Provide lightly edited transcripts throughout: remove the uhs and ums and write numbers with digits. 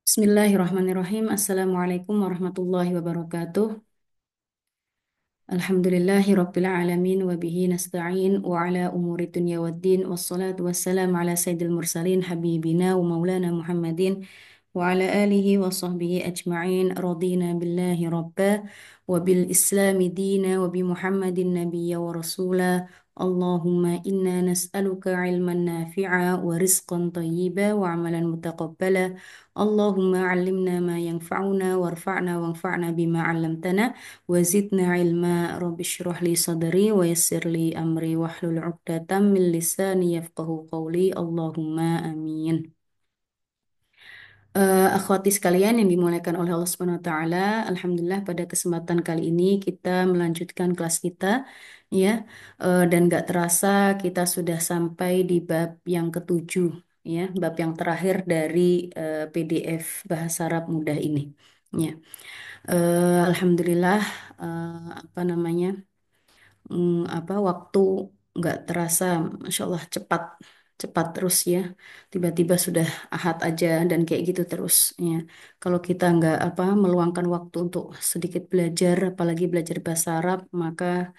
Bismillahirrahmanirrahim. Assalamualaikum warahmatullahi wabarakatuh. Alhamdulillahi rabbil alamin wa bihi nasta'in wa ala umuri dunya waddin wassalatu wassalamu ala sayyidil mursalin habibina wa maulana Muhammadin wa ala alihi wa sahbihi ajma'in radina billahi rabba wa bil islami dina wa bi Muhammadin nabiyya wa rasula. Allahumma inna nas'aluka ilman nafi'a wa rizqan tayyiba wa amalan mutaqabbala. Allahumma allimna ma yanfa'una warfa'na wanfa'na bima 'allamtana wazidna ilma. Rabbi syrah li sadri wa yassir li amri wahlul 'uqdatam min lisani yafqahu qawli. Allahumma amin. Akhwati sekalian yang dimuliakan oleh Allah Subhanahu wa taala, alhamdulillah pada kesempatan kali ini kita melanjutkan kelas kita ya. Dan gak terasa kita sudah sampai di bab yang ketujuh ya, bab yang terakhir dari PDF Bahasa Arab Mudah ini ya. Alhamdulillah, apa namanya, apa waktu nggak terasa, Masya Allah cepat cepat terus ya. Tiba-tiba sudah ahad aja dan kayak gitu terus ya. Kalau kita nggak apa meluangkan waktu untuk sedikit belajar, apalagi belajar bahasa Arab, maka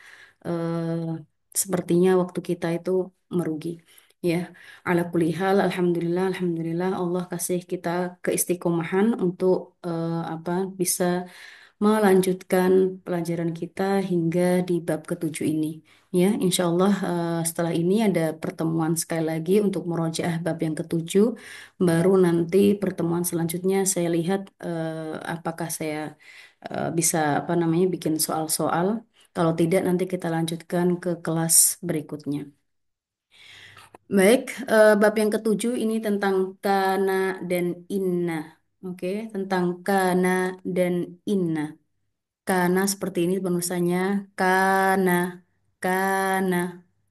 sepertinya waktu kita itu merugi ya. Ala kulli hal, alhamdulillah, alhamdulillah Allah kasih kita keistiqomahan untuk apa bisa melanjutkan pelajaran kita hingga di bab ketujuh ini. Ya, insya Allah setelah ini ada pertemuan sekali lagi untuk murojaah bab yang ketujuh. Baru nanti pertemuan selanjutnya saya lihat apakah saya bisa apa namanya bikin soal-soal. Kalau tidak nanti kita lanjutkan ke kelas berikutnya. Baik, bab yang ketujuh ini tentang kana dan inna. Oke, tentang kana dan inna. Kana seperti ini penulisannya kana, kana,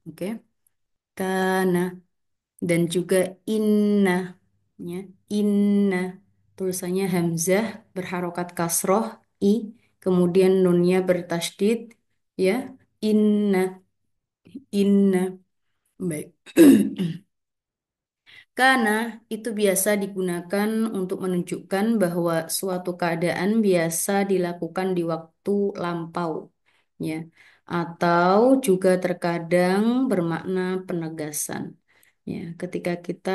oke, kana dan juga inna, ya, inna tulisannya hamzah berharokat kasroh i, kemudian nunnya bertasydid, ya, inna, inna, baik. Karena itu biasa digunakan untuk menunjukkan bahwa suatu keadaan biasa dilakukan di waktu lampau, ya, atau juga terkadang bermakna penegasan. Ya, ketika kita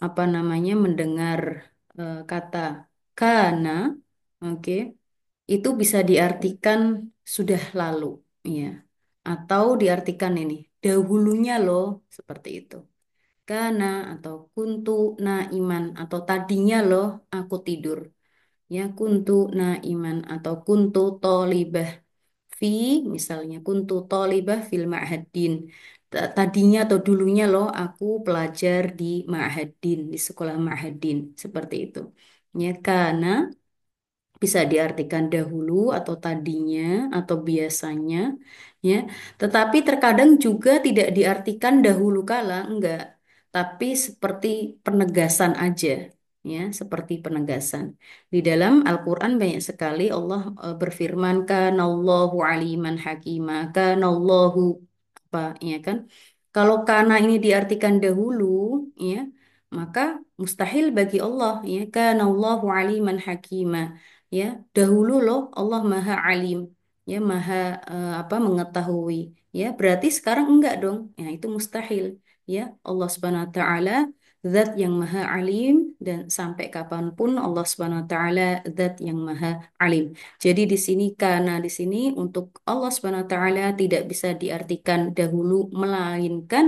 apa namanya mendengar kata kana, oke, itu bisa diartikan sudah lalu, ya, atau diartikan ini dahulunya loh, seperti itu. Kana atau kuntu naiman atau tadinya loh aku tidur. Ya, kuntu naiman atau kuntu tolibah fi, misalnya kuntu tolibah fil ma'hadin. Tadinya atau dulunya loh aku pelajar di ma'hadin, di sekolah ma'hadin, seperti itu. Ya, karena bisa diartikan dahulu atau tadinya atau biasanya ya, tetapi terkadang juga tidak diartikan dahulu kala, enggak, tapi seperti penegasan aja ya, seperti penegasan. Di dalam Al-Qur'an banyak sekali Allah berfirman kanallahu aliman hakima, kanallahu apa ya kan. Kalau kana ini diartikan dahulu ya, maka mustahil bagi Allah ya, kanallahu aliman hakima. Ya, dahulu loh Allah Maha Alim, ya Maha apa mengetahui. Ya, berarti sekarang enggak dong. Ya, itu mustahil. Ya, Allah Subhanahu wa taala zat yang Maha Alim dan sampai kapanpun Allah Subhanahu wa taala zat yang Maha Alim. Jadi di sini karena di sini untuk Allah Subhanahu wa taala tidak bisa diartikan dahulu melainkan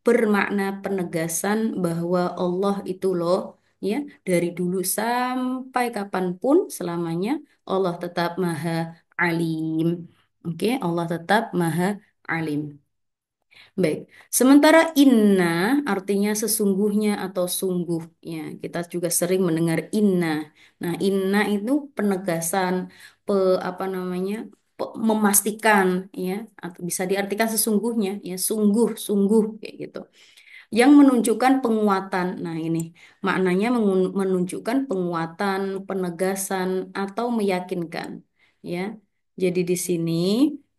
bermakna penegasan bahwa Allah itu loh ya dari dulu sampai kapanpun selamanya Allah tetap maha alim. Oke, Allah tetap maha alim. Baik, sementara inna artinya sesungguhnya atau sungguh ya. Kita juga sering mendengar inna. Nah, inna itu penegasan, apa namanya? Memastikan ya, atau bisa diartikan sesungguhnya ya, sungguh, sungguh kayak gitu yang menunjukkan penguatan. Nah, ini maknanya menunjukkan penguatan, penegasan atau meyakinkan, ya. Jadi di sini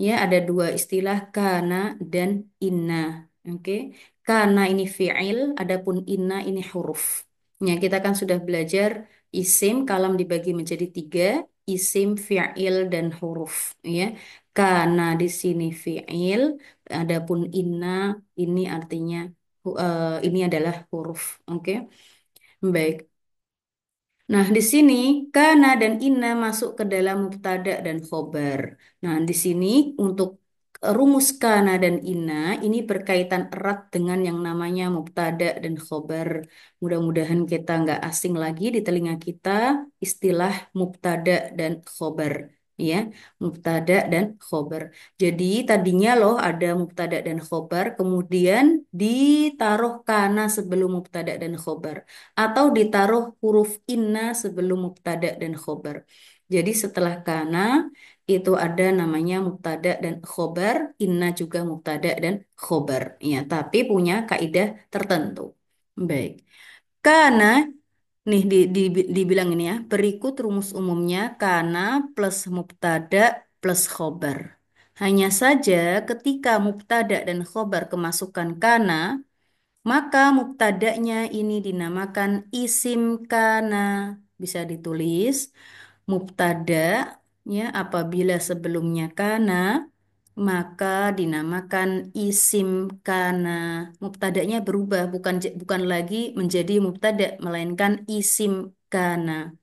ya ada dua istilah kana dan inna. Oke. Kana ini fi'il, adapun inna ini huruf. Ya, kita kan sudah belajar isim kalam dibagi menjadi tiga, isim, fi'il, dan huruf. Ya, karena di sini fi'il, adapun inna ini artinya ini adalah huruf. Oke, baik. Nah, di sini kana dan inna masuk ke dalam mubtada dan khobar. Nah, di sini untuk rumus kana dan inna ini berkaitan erat dengan yang namanya mubtada dan khobar. Mudah-mudahan kita nggak asing lagi di telinga kita istilah mubtada dan khobar. Ya, mubtada dan khobar. Jadi tadinya loh ada mubtada dan khobar, kemudian ditaruh kana sebelum mubtada dan khobar atau ditaruh huruf inna sebelum mubtada dan khobar. Jadi setelah kana itu ada namanya mubtada dan khobar, inna juga mubtada dan khobar. Ya, tapi punya kaidah tertentu. Baik. Kana nih dibilang ini ya, berikut rumus umumnya kana plus mubtada plus khobar. Hanya saja ketika mubtada dan khobar kemasukan kana, maka mubtada'nya ini dinamakan isim kana. Bisa ditulis mubtada ya apabila sebelumnya kana maka dinamakan isim kana. Mubtada'nya berubah bukan lagi menjadi mubtada melainkan isim kana.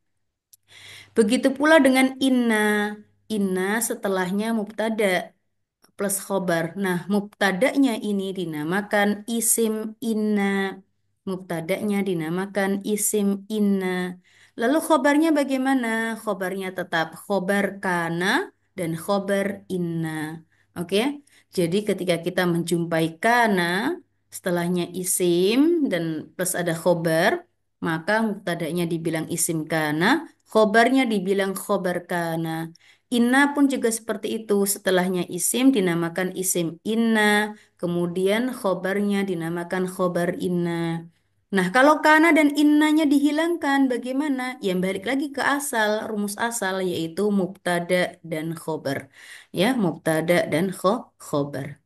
Begitu pula dengan inna. Inna setelahnya mubtada plus khobar. Nah, mubtada'nya ini dinamakan isim inna. Mubtada'nya dinamakan isim inna. Lalu khobarnya bagaimana? Khobarnya tetap khobar kana dan khobar inna. Oke, jadi ketika kita menjumpai kana, setelahnya isim dan plus ada khobar, maka mubtada'nya dibilang isim kana, khobarnya dibilang khobar kana. Inna pun juga seperti itu. Setelahnya isim dinamakan isim inna. Kemudian khobarnya dinamakan khobar inna. Nah, kalau kana dan innanya dihilangkan, bagaimana? Yang balik lagi ke asal, rumus asal, yaitu mubtada dan khobar. Ya, mubtada dan khobar.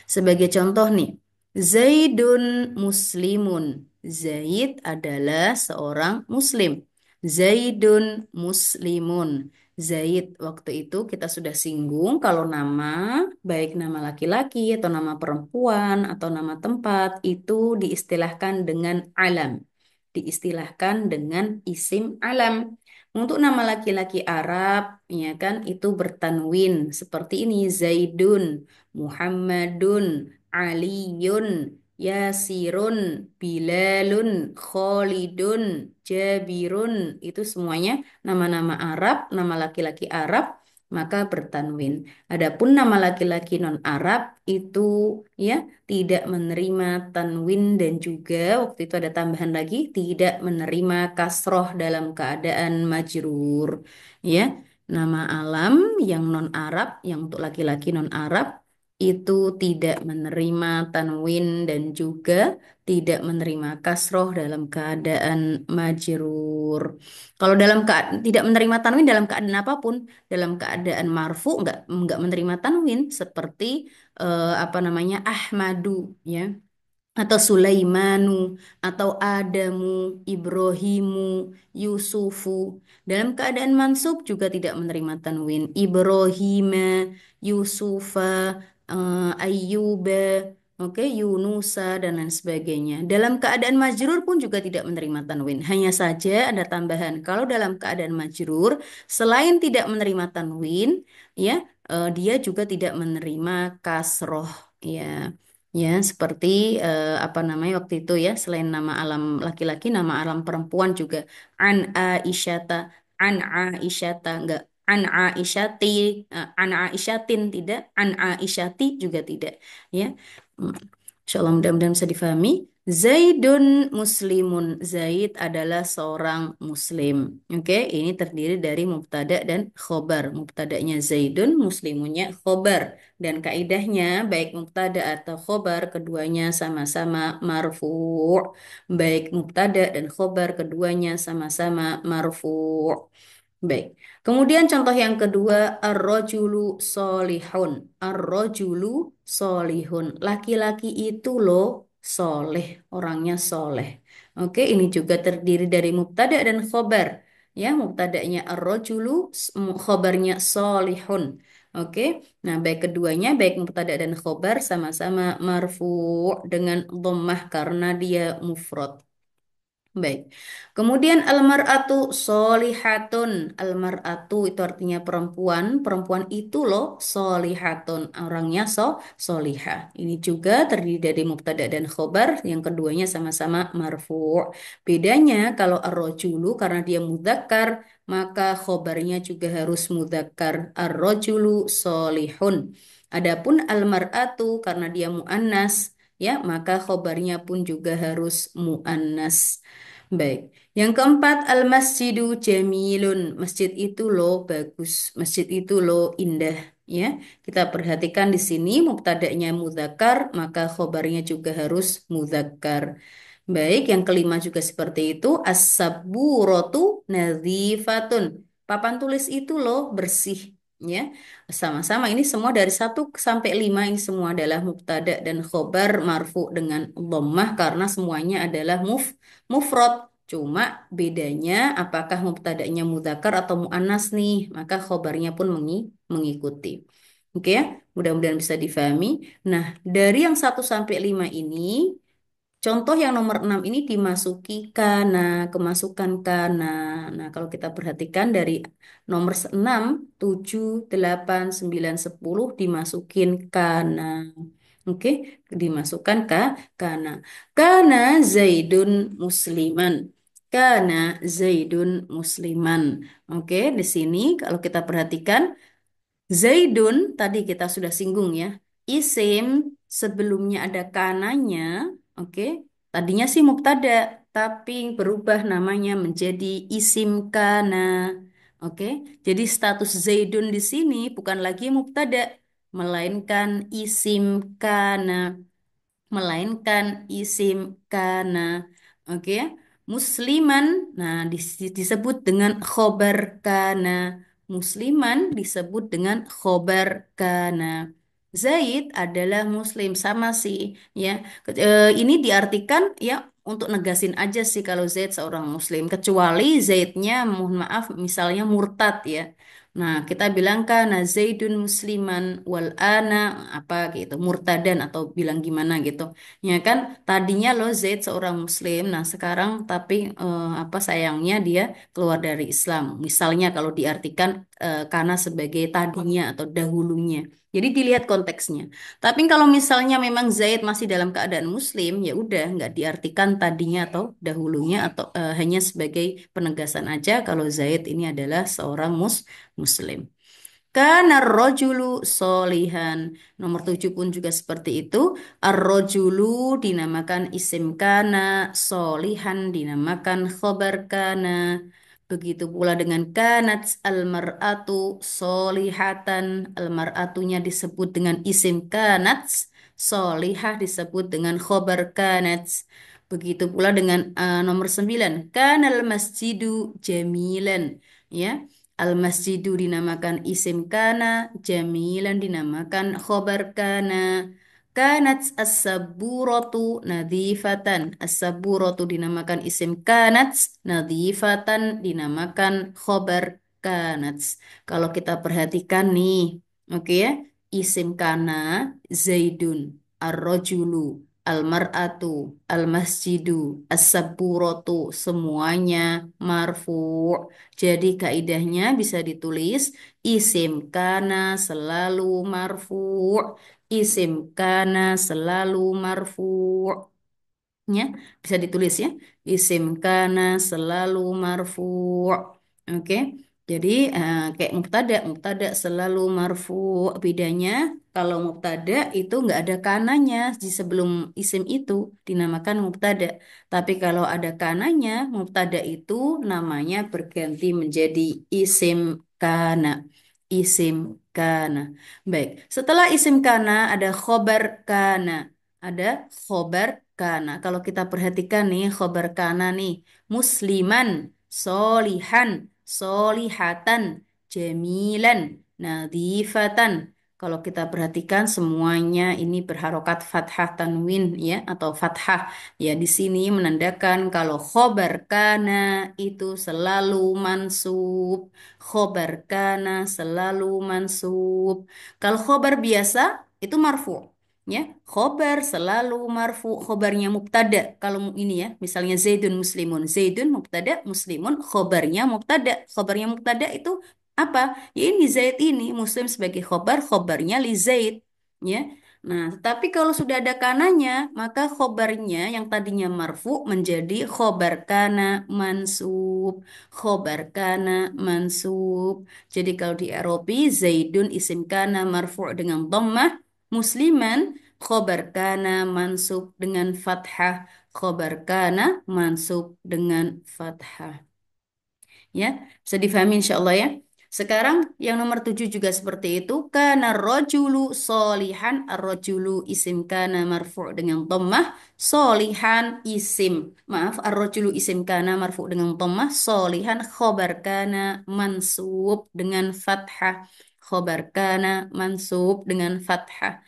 Sebagai contoh nih, Zaidun muslimun. Zaid adalah seorang muslim. Zaidun muslimun. Zaid waktu itu kita sudah singgung kalau nama, baik nama laki-laki atau nama perempuan atau nama tempat itu diistilahkan dengan alam. Diistilahkan dengan isim alam. Untuk nama laki-laki Arab, ya kan, itu bertanwin seperti ini Zaidun. Muhammadun, Aliyun, Yasirun, Bilalun, Khalidun, Jabirun. Itu semuanya nama-nama Arab, nama laki-laki Arab, maka bertanwin. Adapun nama laki-laki non-Arab itu ya tidak menerima tanwin dan juga waktu itu ada tambahan lagi tidak menerima kasroh dalam keadaan majrur. Ya, nama alam yang non-Arab, yang untuk laki-laki non-Arab itu tidak menerima tanwin dan juga tidak menerima kasroh dalam keadaan majrur. Kalau dalam tidak menerima tanwin dalam keadaan apapun, dalam keadaan marfu nggak menerima tanwin seperti apa namanya Ahmadu ya atau Sulaimanu, atau Adamu, Ibrahimu, Yusufu. Dalam keadaan mansub juga tidak menerima tanwin. Ibrahima, Yusufa, Ayyuba, oke, Yunusa, dan lain sebagainya. Dalam keadaan majrur pun juga tidak menerima tanwin. Hanya saja ada tambahan. Kalau dalam keadaan majrur, selain tidak menerima tanwin, ya, dia juga tidak menerima kasroh. Ya, ya, seperti apa namanya waktu itu ya, selain nama alam laki-laki, nama alam perempuan juga an Aisyata, an Aisyata, enggak an Aisyati, an Aisyatin tidak, an Aisyati juga tidak, ya. Hmm. Insya Allah mudah-mudahan bisa difahami. Zaidun muslimun. Zaid adalah seorang muslim. Oke, ini terdiri dari mubtada dan khobar. Mubtadanya Zaidun, muslimunnya khobar. Dan kaidahnya baik mubtada atau khobar keduanya sama-sama marfu'. Baik mubtada dan khobar keduanya sama-sama marfu'. Baik. Kemudian contoh yang kedua ar-rajulu solihun. Ar-rajulu solihun. Laki-laki itu loh soleh, orangnya soleh. Oke, ini juga terdiri dari mubtada dan khobar. Ya, mubtadanya ar-rajulu, khobarnya solihun. Oke, nah baik keduanya, baik mubtada dan khobar sama-sama marfu' dengan dhammah karena dia mufrad. Baik. Kemudian almar'atu solihatun. Almar'atu itu artinya perempuan. Perempuan itu loh solihatun. Orangnya solihah. Ini juga terdiri dari mubtada dan khobar. Yang keduanya sama-sama marfu'. Bedanya kalau ar-rajulu karena dia mudzakkar, maka khobarnya juga harus mudzakkar. Ar-rajulu solihun. Adapun almar'atu karena dia muannas, ya, maka khobarnya pun juga harus muannas. Baik. Yang keempat, al-masjidu jamilun. Masjid itu loh bagus. Masjid itu loh indah. Ya, kita perhatikan di sini mubtada'nya mudzakkar, maka khobarnya juga harus mudzakkar. Baik, yang kelima juga seperti itu. As-sabburatu nadhifatun. Papan tulis itu loh bersih. Ya, sama-sama ini semua dari 1 sampai 5 ini semua adalah mubtada dan khobar marfu dengan dhammah karena semuanya adalah mufrad. Cuma bedanya apakah mubtada'nya mudzakkar atau muannas nih, maka khobarnya pun mengikuti. Oke ya, mudah-mudahan bisa difahami. Nah, dari yang 1 sampai 5 ini, contoh yang nomor 6 ini dimasuki kana, kemasukan kana. Nah, kalau kita perhatikan dari nomor 6, 7, 8, 9, 10 dimasukin kana. Oke, dimasukkan kana. Kana Zaidun musliman. Kana Zaidun musliman. Oke, di sini kalau kita perhatikan Zaidun tadi kita sudah singgung ya. Isim sebelumnya ada kananya, oke. Tadinya sih mubtada, tapi berubah namanya menjadi isim kana. Oke. Jadi status Zaidun di sini bukan lagi mubtada, melainkan isim kana, melainkan isim kana. Oke ya. Musliman, nah disebut dengan khobar kana. Musliman disebut dengan khobar kana. Zaid adalah muslim sama sih ya. Ini diartikan ya untuk negasin aja sih kalau Zaid seorang muslim kecuali Zaidnya mohon maaf misalnya murtad ya. Nah, kita bilang kana Zaidun musliman wal ana apa gitu, murtadan atau bilang gimana gitu. Ya kan, tadinya loh Zaid seorang muslim, nah sekarang tapi apa sayangnya dia keluar dari Islam. Misalnya kalau diartikan karena sebagai tadinya atau dahulunya. Jadi dilihat konteksnya. Tapi kalau misalnya memang Zaid masih dalam keadaan muslim, ya udah nggak diartikan tadinya atau dahulunya atau hanya sebagai penegasan aja kalau Zaid ini adalah seorang muslim. Kana rojulu solihan. Nomor 7 pun juga seperti itu. Ar-rojulu dinamakan isim kana, solihan dinamakan khobar kana. Begitu pula dengan kanat al-mar'atu solihatan. Al-mar'atunya disebut dengan isim kanat, solihah disebut dengan khobar kanat. Begitu pula dengan nomor 9. Kanal masjidu jamilan. Ya, al-masjidu dinamakan isim kana, jamilan dinamakan khobar kana. Kanat as-saburatu nadhifatan. As-saburatu dinamakan isim kanat, nadhifatan dinamakan khobar kanat. Kalau kita perhatikan nih, oke ya, isim kana, Zaidun, ar-rajulu, al-mar'atu, al-masjidu, as-saburatu, semuanya marfu'. Jadi kaidahnya bisa ditulis isim kana selalu marfu', isim kana selalu marfu'. Ya, bisa ditulis ya. Isim kana selalu marfu'. Oke. Jadi kayak mubtada, mubtada selalu marfu'. Bedanya kalau mubtada itu nggak ada kananya di sebelum isim itu dinamakan mubtada. Tapi kalau ada kananya, mubtada itu namanya berganti menjadi isim kana. Isim kana. Baik, setelah isim kana ada khobar kana. Ada khobar kana. Kalau kita perhatikan nih khobar kana nih. Musliman, solihan, solihatan, jamilan, nadifatan. Kalau kita perhatikan semuanya ini berharokat fathah tanwin ya atau fathah. Ya di sini menandakan kalau khobar kana itu selalu mansub. Khobar kana selalu mansub. Kalau khobar biasa itu marfu. Ya, khobar selalu marfu, khobarnya mubtada. Kalau ini ya, misalnya Zaidun muslimun, Zaidun mubtada, muslimun khobarnya mubtada. Khobarnya mubtada itu apa? Ya ini Zaid ini Muslim sebagai khobar, khobarnya li Zaid. Ya. Nah, tetapi kalau sudah ada kananya, maka khobarnya yang tadinya marfu menjadi khobar kana mansub. Khobar kana mansub. Jadi kalau di Eropa, Zaidun isim kana marfu dengan dhammah, Musliman khobar kana mansub dengan fathah. Khobar kana mansub dengan fathah. Ya, bisa difahami insya Allah ya. Sekarang yang nomor 7 juga seperti itu. Kana rojulu solihan. Ar-rojulu isim kana marfu' dengan dhammah. Solihan isim. Maaf, ar-rojulu isim kana marfu' dengan dhammah. Solihan khobar kana mansub dengan fathah. Khobar kana mansub dengan fathah.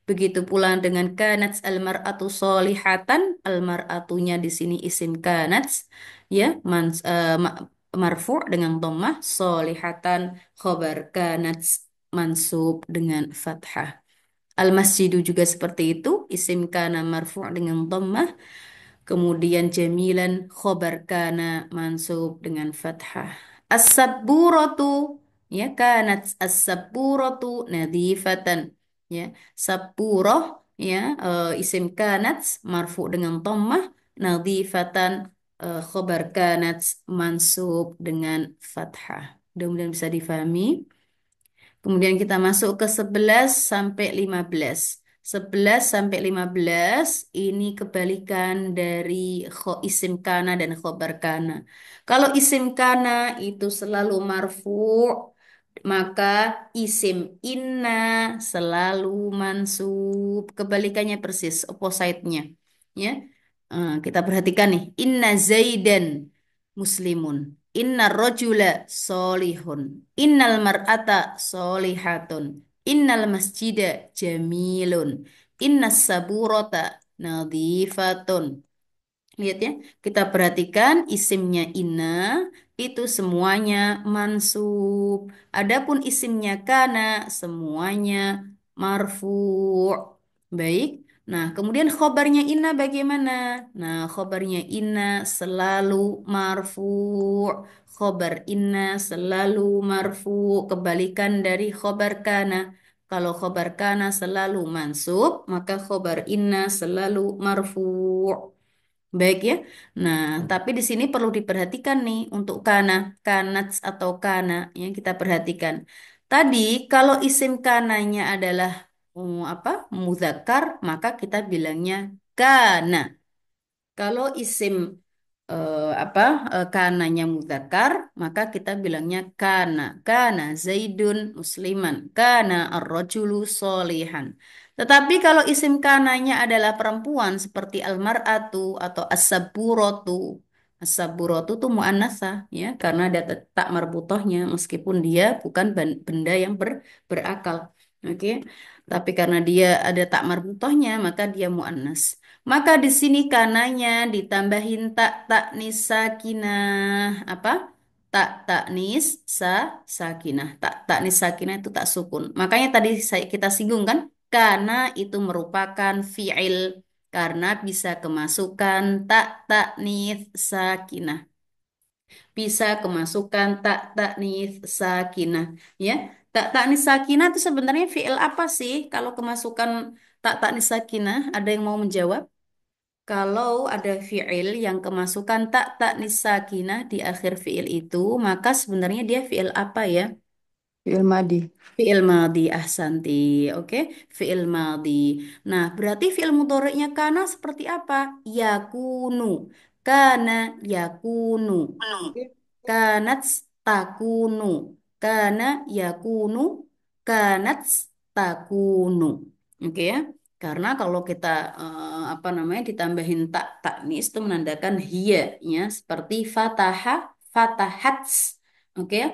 Begitu pula dengan kanats almar'atu solihatan, almar'atunya di sini isim kanats, ya, marfu' dengan dhammah, solihatan khobar kanats mansub dengan fathah. Al-masjidu juga seperti itu, isim kana marfu' dengan dhammah, kemudian jamilan khobar kana mansub dengan fathah. As-sabburatu ya kanat as-sabburatu nadifatan ya. Sabburoh ya isim kanat marfu dengan dhammah nadifatan khobar kanat mansub dengan fathah. Mudah-mudahan bisa difahami. Kemudian kita masuk ke 11 sampai 15. 11 sampai 15 ini kebalikan dari isim kana dan khobar kana. Kalau isim kana itu selalu marfu, maka isim inna selalu mansub. Kebalikannya persis, opposite-nya. Ya. Kita perhatikan nih, inna zaidan muslimun. Inna rojula solihun. Innal mar'ata solihatun. Innal masjida jamilun. Inna saburota nadhifatun. Lihat ya, kita perhatikan isimnya inna itu semuanya mansub. Adapun isimnya kana semuanya marfu. Baik. Nah, kemudian khobarnya inna bagaimana? Nah, khobarnya inna selalu marfu. Khobar inna selalu marfu. Kebalikan dari khobar kana. Kalau khobar kana selalu mansub, maka khobar inna selalu marfu. Baik ya. Nah, tapi di sini perlu diperhatikan nih untuk kana, kanats atau kana yang kita perhatikan. Tadi kalau isim kananya adalah apa? Mudzakkar, maka kita bilangnya kana. Kalau isim apa kananya mudzakkar, maka kita bilangnya kana. Kana Zaidun musliman, kana ar-rajulu solihan. Tetapi kalau isim kananya adalah perempuan seperti almar'atu atau as-saburatu. As-saburatu itu muannatsa ya karena ada tak marbutohnya meskipun dia bukan benda yang berakal. Oke. Tapi karena dia ada tak marbutohnya maka dia muannas. Maka di sini kananya ditambahin tak taknis sakinah apa? Tak taknis sakinah. Tak taknis sakinah itu tak sukun. Makanya tadi kita singgung kan? Karena itu merupakan fi'il karena bisa kemasukan tak taknis sakinah. Bisa kemasukan tak taknis sakinah. Ya, tak taknis sakinah itu sebenarnya fi'il apa sih? Kalau kemasukan tak taknis sakinah, ada yang mau menjawab? Kalau ada fi'il yang kemasukan tak taknis sakinah di akhir fi'il itu, maka sebenarnya dia fi'il apa ya? Fi'il madi. Fi'il madhi, ahsanti. Oke, fi'il madhi. Nah, berarti fi'il mudhari'nya kana seperti apa? Yakunu. Kana yakunu. Oke. Kanat takunu. Kana yakunu. Kanat takunu. Oke ya. Karena kalau kita apa namanya ditambahin tak taknis itu menandakan hiya ya seperti fataha fatahats. Oke ya.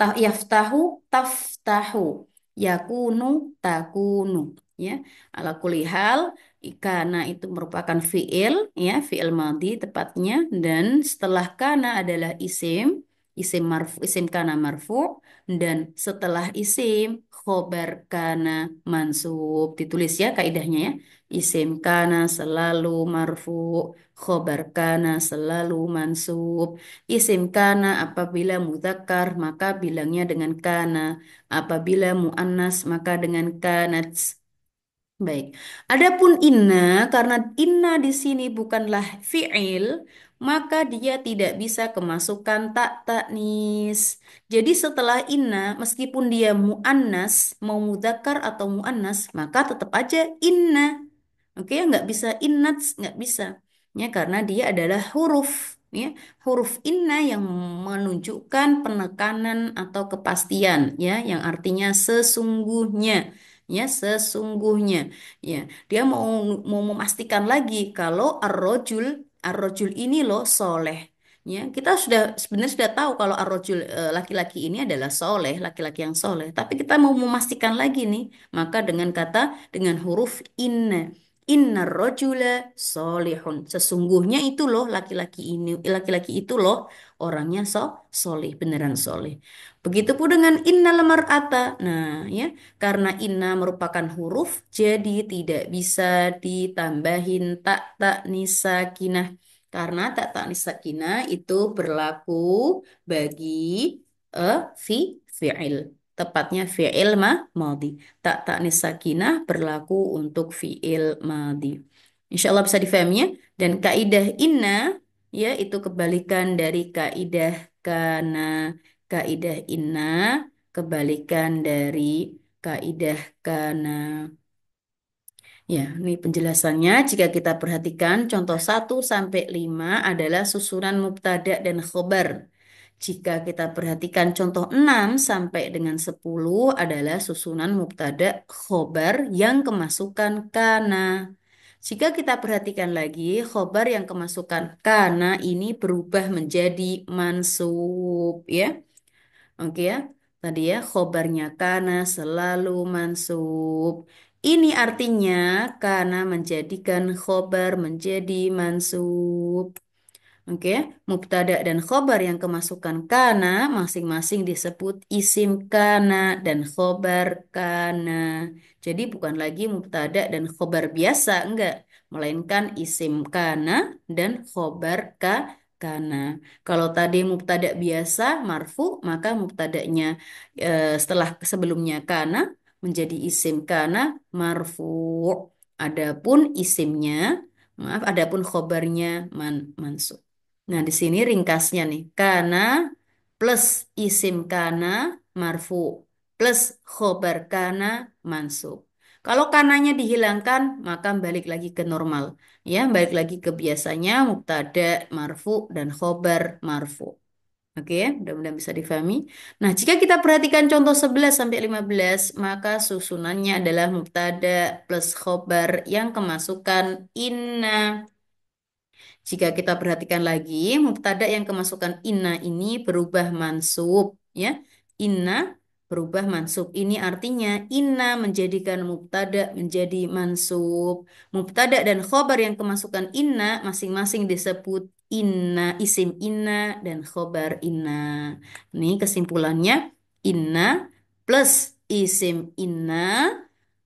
Yaftahu taftahu. yakunu, takunu, ya. Ala kulihal, kana itu merupakan fiil, ya, fiil madhi tepatnya, dan setelah kana adalah isim, isim marfu, isim kana marfu, dan setelah isim khobar kana mansub. Ditulis ya kaidahnya ya. Isim kana selalu marfu, khobar kana selalu mansub. Isim kana apabila mudzakkar maka bilangnya dengan kana. Apabila muannas maka dengan kanat. Baik. Adapun inna, karena inna di sini bukanlah fi'il, maka dia tidak bisa kemasukan tak taknis. Jadi setelah inna, meskipun dia muannas, mau mudzakkar atau muannas, maka tetap aja inna. Oke, nggak bisa innats, nggak bisa. Ya, karena dia adalah huruf. Ya, huruf inna yang menunjukkan penekanan atau kepastian, ya, yang artinya sesungguhnya, ya, sesungguhnya, ya. Dia mau memastikan lagi kalau ar-rojul ini loh soleh. Ya, kita sudah sebenarnya sudah tahu kalau ar-rojul laki-laki ini adalah soleh, laki-laki yang soleh. Tapi kita mau memastikan lagi nih, maka dengan huruf inna. Inna rojula solihun. Sesungguhnya itu loh laki-laki itu loh orangnya solih, beneran solih. Begitupun dengan innal mar'ata. Nah, ya, karena inna merupakan huruf, jadi tidak bisa ditambahin tak nisakinah. Karena tak nisakinah itu berlaku bagi fi'il. Tepatnya fi'il madhi. Tak sakinah berlaku untuk fiil madhi. Insya Allah bisa difahami ya. Dan kaidah inna ya itu kebalikan dari kaidah kana. Kaidah inna kebalikan dari kaidah kana. Ya, ini penjelasannya. Jika kita perhatikan, contoh 1 sampai 5 adalah susunan mubtada dan khobar. Jika kita perhatikan contoh 6 sampai dengan 10 adalah susunan mubtada khobar yang kemasukan kana. Jika kita perhatikan lagi, khobar yang kemasukan kana ini berubah menjadi mansub, ya. Oke ya. Tadi ya, khobarnya kana selalu mansub. Ini artinya kana menjadikan khobar menjadi mansub. Oke, mubtada dan khobar yang kemasukan kana masing-masing disebut isim kana dan khobar kana. Jadi bukan lagi mubtada dan khobar biasa, enggak, melainkan isim kana dan khobar kana. Kalau tadi mubtada biasa marfu, maka mubtadanya setelah sebelumnya kana menjadi isim kana marfu. Adapun isimnya, maaf, adapun khobarnya mansub. Nah, di sini ringkasnya nih, kana plus isim kana marfu plus khobar kana mansub. Kalau kananya dihilangkan, maka balik lagi ke normal. Ya, balik lagi ke biasanya mubtada marfu dan khobar marfu. Oke, mudah-mudahan bisa difahami. Nah, jika kita perhatikan contoh 11 sampai 15, maka susunannya adalah mubtada plus khobar yang kemasukan inna. Jika kita perhatikan lagi, mubtada yang kemasukan inna ini berubah mansub, ya. Inna berubah mansub. Ini artinya inna menjadikan mubtada menjadi mansub. Mubtada dan khobar yang kemasukan inna masing-masing disebut inna, isim inna dan khobar inna. Ini kesimpulannya inna plus isim inna,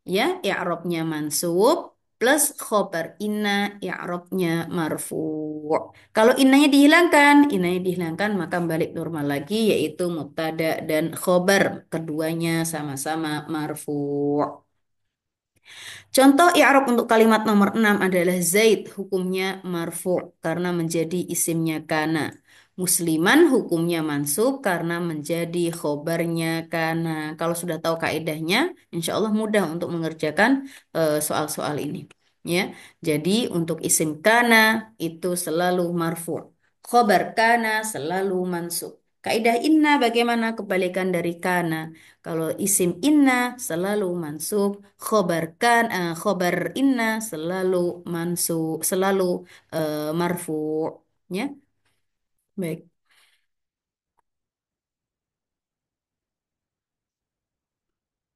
ya, i'rabnya mansub plus khobar inna i'rabnya marfu. Kalau innanya dihilangkan maka balik normal lagi yaitu mubtada dan khobar keduanya sama-sama marfu. Contoh i'rab untuk kalimat nomor 6 adalah Zaid hukumnya marfu karena menjadi isimnya kana. Musliman hukumnya mansub karena menjadi khobarnya kana. Kalau sudah tahu kaidahnya, insya Allah mudah untuk mengerjakan soal-soal ini. Ya, jadi untuk isim kana itu selalu marfu, khobar kana selalu mansub. Kaidah inna bagaimana kebalikan dari kana? Kalau isim inna selalu mansub, khobar inna selalu mansub, selalu marfu, ya. Baik.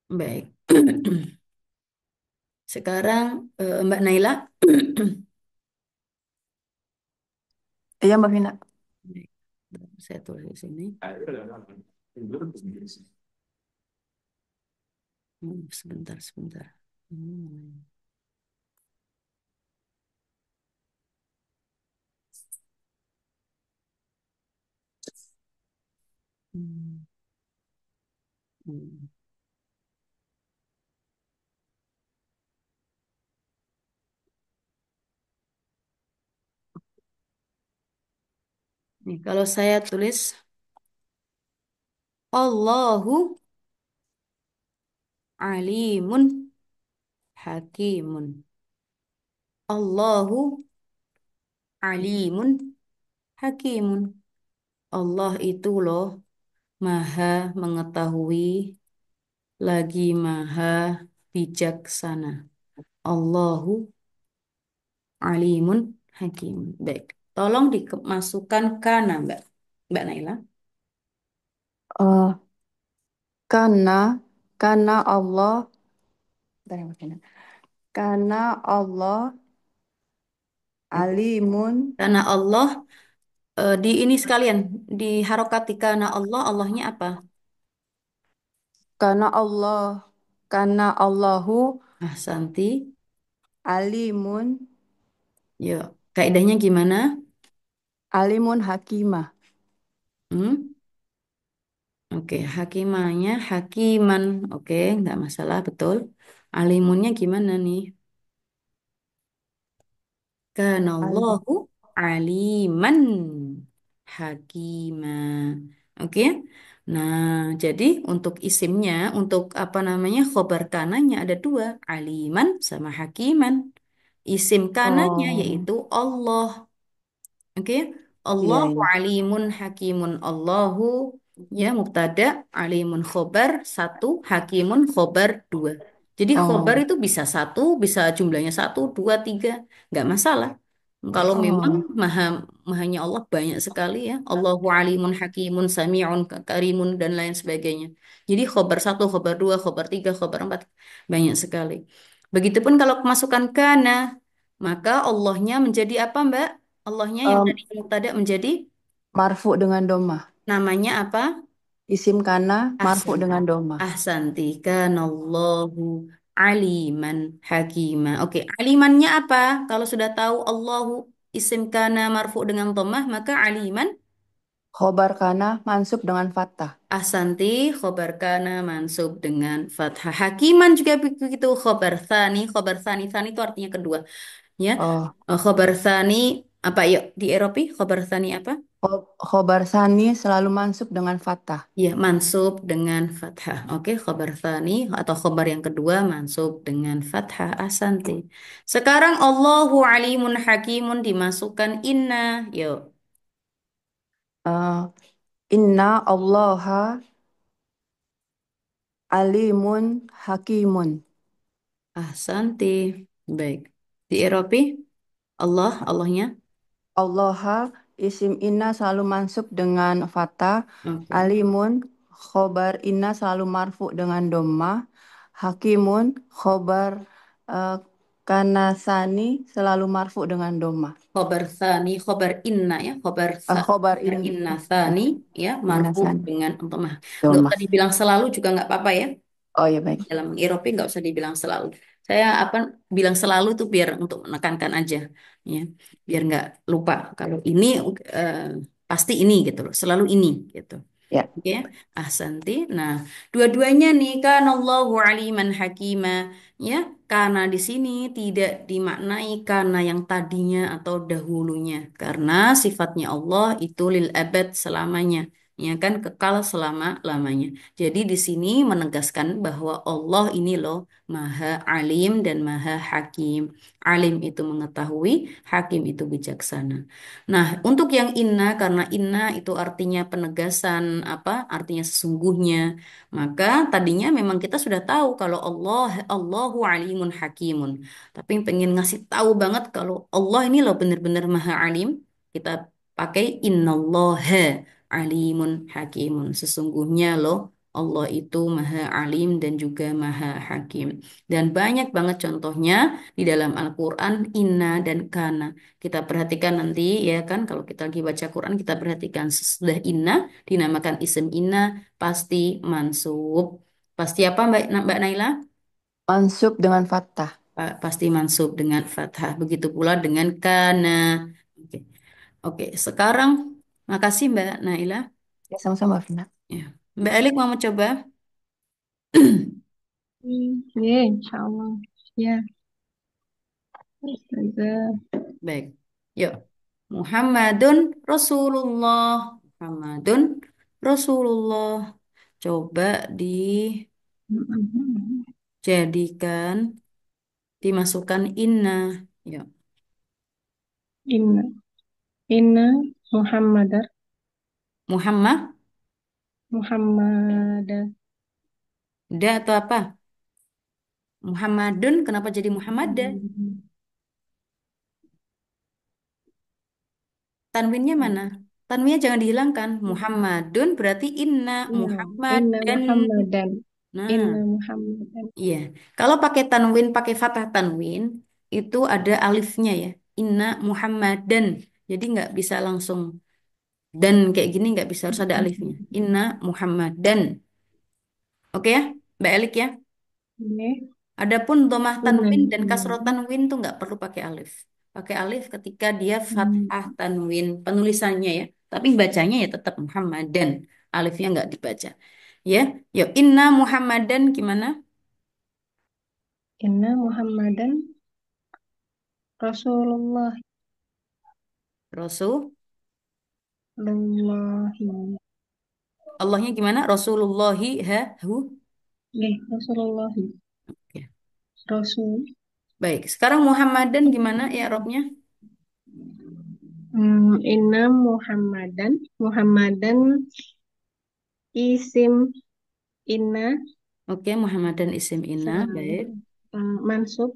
Baik. Sekarang Mbak Naila. Iya, Mbak Vina. Baik. Saya tulis di sini. Sebentar, sebentar. Hmm. Hmm. Hmm. Nih, kalau saya tulis Allahu alimun hakimun. Allahu alimun hakimun. Allah itu loh maha mengetahui lagi maha bijaksana. Allahu alimun hakimun. Baik. Tolong dimasukkan kana, Mbak. Mbak Naila. Eh, karena, karena Allah, bentar ya, Mbak Vina. Karena Allah Oke. alimun, Karena Allah di ini sekalian di harokati karena Allah Allahnya apa? karena Allah, karena Allahu Santi. alimun, Yuk, kaidahnya gimana? alimun hakimah. Hmm? Oke, hakimahnya hakiman. Oke, nggak masalah, betul. Alimunnya gimana nih? Ali- Kanallahu aliman hakima. Oke. Nah, jadi untuk isimnya, untuk apa namanya, khobar kananya ada dua, aliman sama hakiman. Isim kananya Oh, yaitu Allah. Oke, iya, Allahu iya. alimun hakimun. Allahu ya mubtada, alimun khobar satu, hakimun khobar dua. Jadi khobar Oh, itu bisa satu, bisa jumlahnya satu, dua, tiga, nggak masalah. Kalau memang oh, mahanya Allah banyak sekali ya. Allahu alimun hakimun sami'un karimun dan lain sebagainya. Jadi khobar satu, khobar dua, khobar tiga, khobar empat banyak sekali. Begitupun kalau kemasukan kana, maka Allahnya menjadi apa, Mbak? Allahnya yang Em, tadi mubtada menjadi marfu dengan doma. namanya apa? Isim kana marfu Ahsan. dengan doma. Ahsanti. Kanallahu aliman hakima. Oke, alimannya apa? Kalau sudah tahu Allahu isim kana marfu dengan dhammah, maka aliman Khobar kana mansub dengan fathah. ahsanti khobar kana mansub dengan fathah. Hakiman juga begitu khobar thani. Khobar thani, thani itu artinya kedua. Ya, Oh, khobar thani apa yuk di Eropa? Khobar thani apa? khobar sani selalu mansub dengan fathah. Ya, mansub dengan fathah. Oke, khobar thani atau khobar yang kedua mansub dengan fathah asanti. Sekarang Allahu alimun hakimun dimasukkan inna. Yuk, Eh, inna Allaha alimun hakimun. ahsanti. Baik. Di Eropa, Allah, Allahnya. Allaha isim inna selalu mansub dengan fathah. Oke. Alimun khobar inna selalu marfu dengan doma. Hakimun khobar eh, kana sani selalu marfu dengan doma. Khobar thani, khobar inna ya. Khobar Khobar in inna ya, thani ya. inna Marfu sani dengan umpamah. Nggak doma. usah dibilang selalu juga nggak apa-apa ya. Oh ya baik. Dalam Eropa nggak usah dibilang selalu. Saya apa bilang selalu tuh biar untuk menekankan aja, ya, biar nggak lupa. Kalau ini eh, pasti ini gitu loh, selalu ini gitu. Ya. Oke, ahsanti. Nah, dua-duanya nih kan Allahu aliman hakima, ya. Karena di sini tidak dimaknai karena yang tadinya atau dahulunya, karena sifatnya Allah itu lil abad selamanya, ya kan kekal selama-lamanya. Jadi di sini menegaskan bahwa Allah ini loh Maha Alim dan Maha Hakim. Alim itu mengetahui, Hakim itu bijaksana. Nah, untuk yang inna, karena inna itu artinya penegasan, apa artinya sesungguhnya, maka tadinya memang kita sudah tahu kalau Allahu alimun hakimun. Tapi pengen ngasih tahu banget kalau Allah ini loh benar-benar maha alim, kita pakai innallaha alimun hakimun. Sesungguhnya loh Allah itu maha alim dan juga maha hakim. Dan banyak banget contohnya di dalam Al-Quran, inna dan kana. Kita perhatikan nanti ya kan, kalau kita lagi baca Quran, kita perhatikan sesudah inna, dinamakan isim inna, pasti mansub. Pasti apa Mbak Naila? Mansub dengan fathah. Pasti mansub dengan fathah. Begitu pula dengan kana. Oke, Oke. Sekarang, makasih Mbak Naila. Ya, sama-sama, Vina. Ya. Mbak Elik mau mencoba? Ya, insya Allah. Ya, Ustazah. Baik. Yuk. Muhammadun Rasulullah. Muhammadun Rasulullah. Coba dijadikan, dimasukkan inna. Yuk. Inna, inna Muhammadar, Muhammad, Muhammad, da atau apa? Muhammadun, kenapa jadi Muhammad? Tanwinnya mana? Tanwinnya jangan dihilangkan. Muhammadun berarti inna Iya, Muhammad inna dan Muhammadan, inna nah, Muhammadan. iya. Kalau pakai tanwin, pakai fathah tanwin itu ada alifnya ya. Inna Muhammadan. Jadi nggak bisa langsung dan kayak gini nggak bisa harus ada alifnya. Inna Muhammadan. Oke ya, Mbak Elik ya. Oke, Adapun domah inna tanwin dan kasroh Muhammadan. tanwin tuh nggak perlu pakai alif. Pakai alif ketika dia Hmm, fathah tanwin penulisannya ya. Tapi bacanya ya tetap Muhammadan. Alifnya nggak dibaca. Ya, yuk inna Muhammadan gimana? Inna Muhammadan Rasulullah, Rasul. Lullahi. Allahnya gimana? Rasulullahi ha hu. Rasulullahi, Ya. Rasul. Baik, sekarang Muhammadan gimana ya Robnya? Inna Muhammadan, Muhammadan isim inna Oke, Muhammadan isim inna. Baik. mansub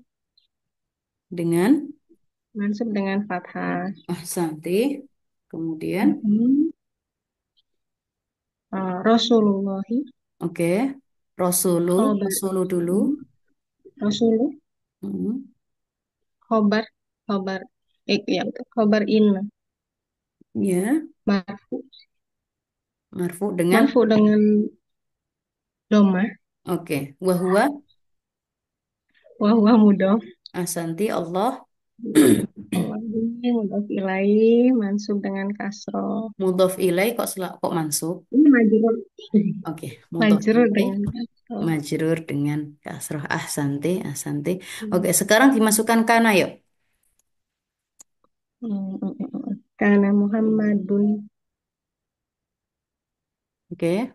Dengan mansub dengan fathah. ahsanti. Kemudian, Mhm. Rasulullahi oke. Rasulu, khobar Rasulu dulu. Rasulu Hmm. khobar khobar ya betul. Khobar inna Ya, marfu marfu dengan marfu dengan doma oke. Wahwa wa huwa mudhof. ahsanti Allah Allah ini mudhof ilaih mansub dengan kasro. mudhof ilai kok kok mansub? Ini majrur Oke, mudhof majrur ilai dengan kasro. majrur dengan kasroh ahsanti ahsanti. Oke, sekarang dimasukkan kana yuk. Karena Muhammadun Oke.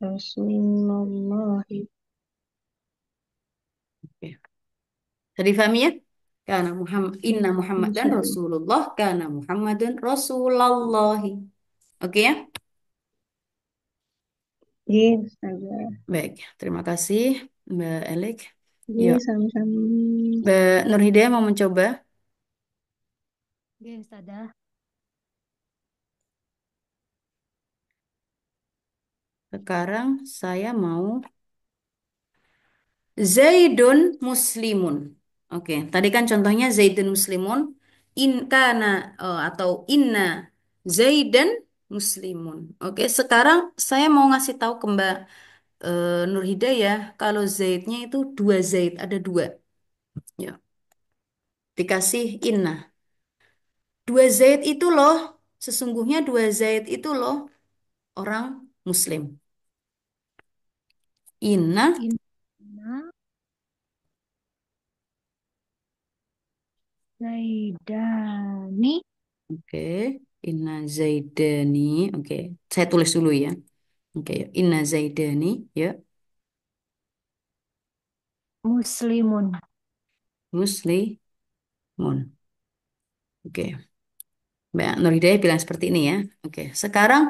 Rasulullah. Oke. Tadi paham ya? Karena Muhammad inna Muhammadan Insya Allah. Rasulullah karena Muhammadun Rasulullahi. Oke ya? Iya, Ustazah. Baik, terima kasih Mbak Elik. Iya, Yuk, sama-sama. Mbak Nur Hidayah mau mencoba. Oke, Ustazah. Sekarang saya mau Zaidun Muslimun. Oke, tadi kan contohnya Zaidun Muslimun. In kana atau inna Zaidan Muslimun. Oke, sekarang saya mau ngasih tahu ke Mbak Nur Hidayah kalau Zaidnya itu dua Zaid, ada dua. Ya, dikasih inna. Dua Zaid itu loh, sesungguhnya dua Zaid itu loh orang Muslim. Inna, Inna Zaidani oke, Inna Zaidani, oke, saya tulis dulu ya. Oke, ya. Inna Zaidani, ya, Muslimun. Muslimun. Oke, Mbak Nur Hidayah bilang seperti ini ya. Oke, sekarang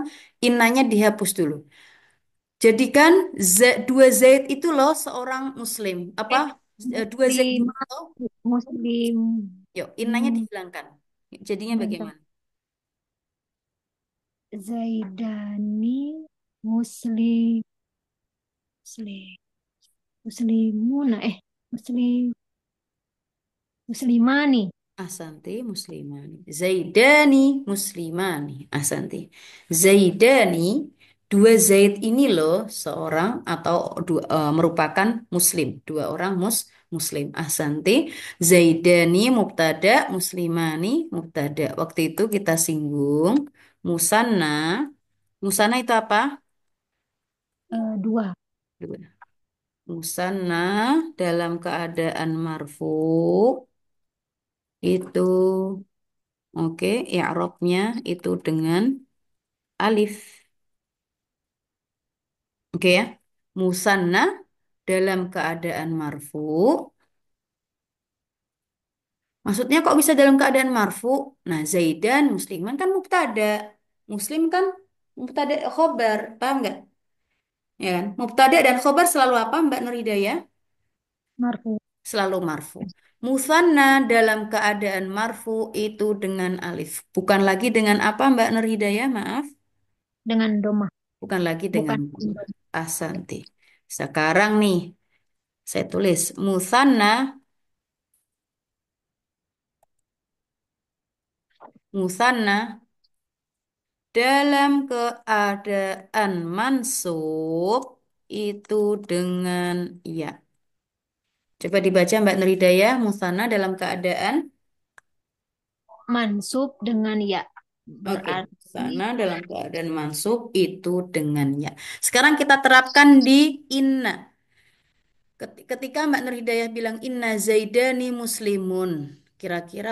innanya dihapus dulu. Jadikan dua Zaid itu loh seorang Muslim. Apa? Eh, Dua Zaid itu Muslimat. loh. Muslim. Yuk, innanya Hmm, dihilangkan. Jadinya bentar. bagaimana? Zaidani. Muslim, Muslim, Muslimuna, Muslim, Muslimani. Ahsanti muslimani. Zaidani muslimani. Ahsanti. Zaidani, dua Zaid ini loh seorang atau merupakan muslim. Dua orang muslim. Ahsanti. Zaidani mubtada, muslimani mubtada. Waktu itu kita singgung musanna. Musanna itu apa? Dua. Dua. Musanna dalam keadaan marfu itu oke, i'rabnya itu dengan alif. Oke ya. Musanna dalam keadaan marfu. Maksudnya kok bisa dalam keadaan marfu? Nah, Zaidan musliman kan mubtada. Muslim kan mubtada khobar. Paham nggak? Ya kan? Mubtada dan khobar selalu apa, Mbak Nuridaya? Marfu Selalu marfu. Musanna dalam keadaan marfu itu dengan alif. Bukan lagi dengan apa, Mbak Nuridaya? Maaf. dengan domah, Bukan lagi dengan bukan dhamma. Ahsanti. Sekarang nih, saya tulis musanna, musanna dalam keadaan mansub itu dengan ya. Coba dibaca Mbak Nuridaya, musanna dalam keadaan. mansub dengan ya. Oke, Berarti musanna dalam keadaan mansub itu dengan ya. Sekarang kita terapkan di inna. Ketika Mbak Nuridaya bilang inna zaidani muslimun, kira-kira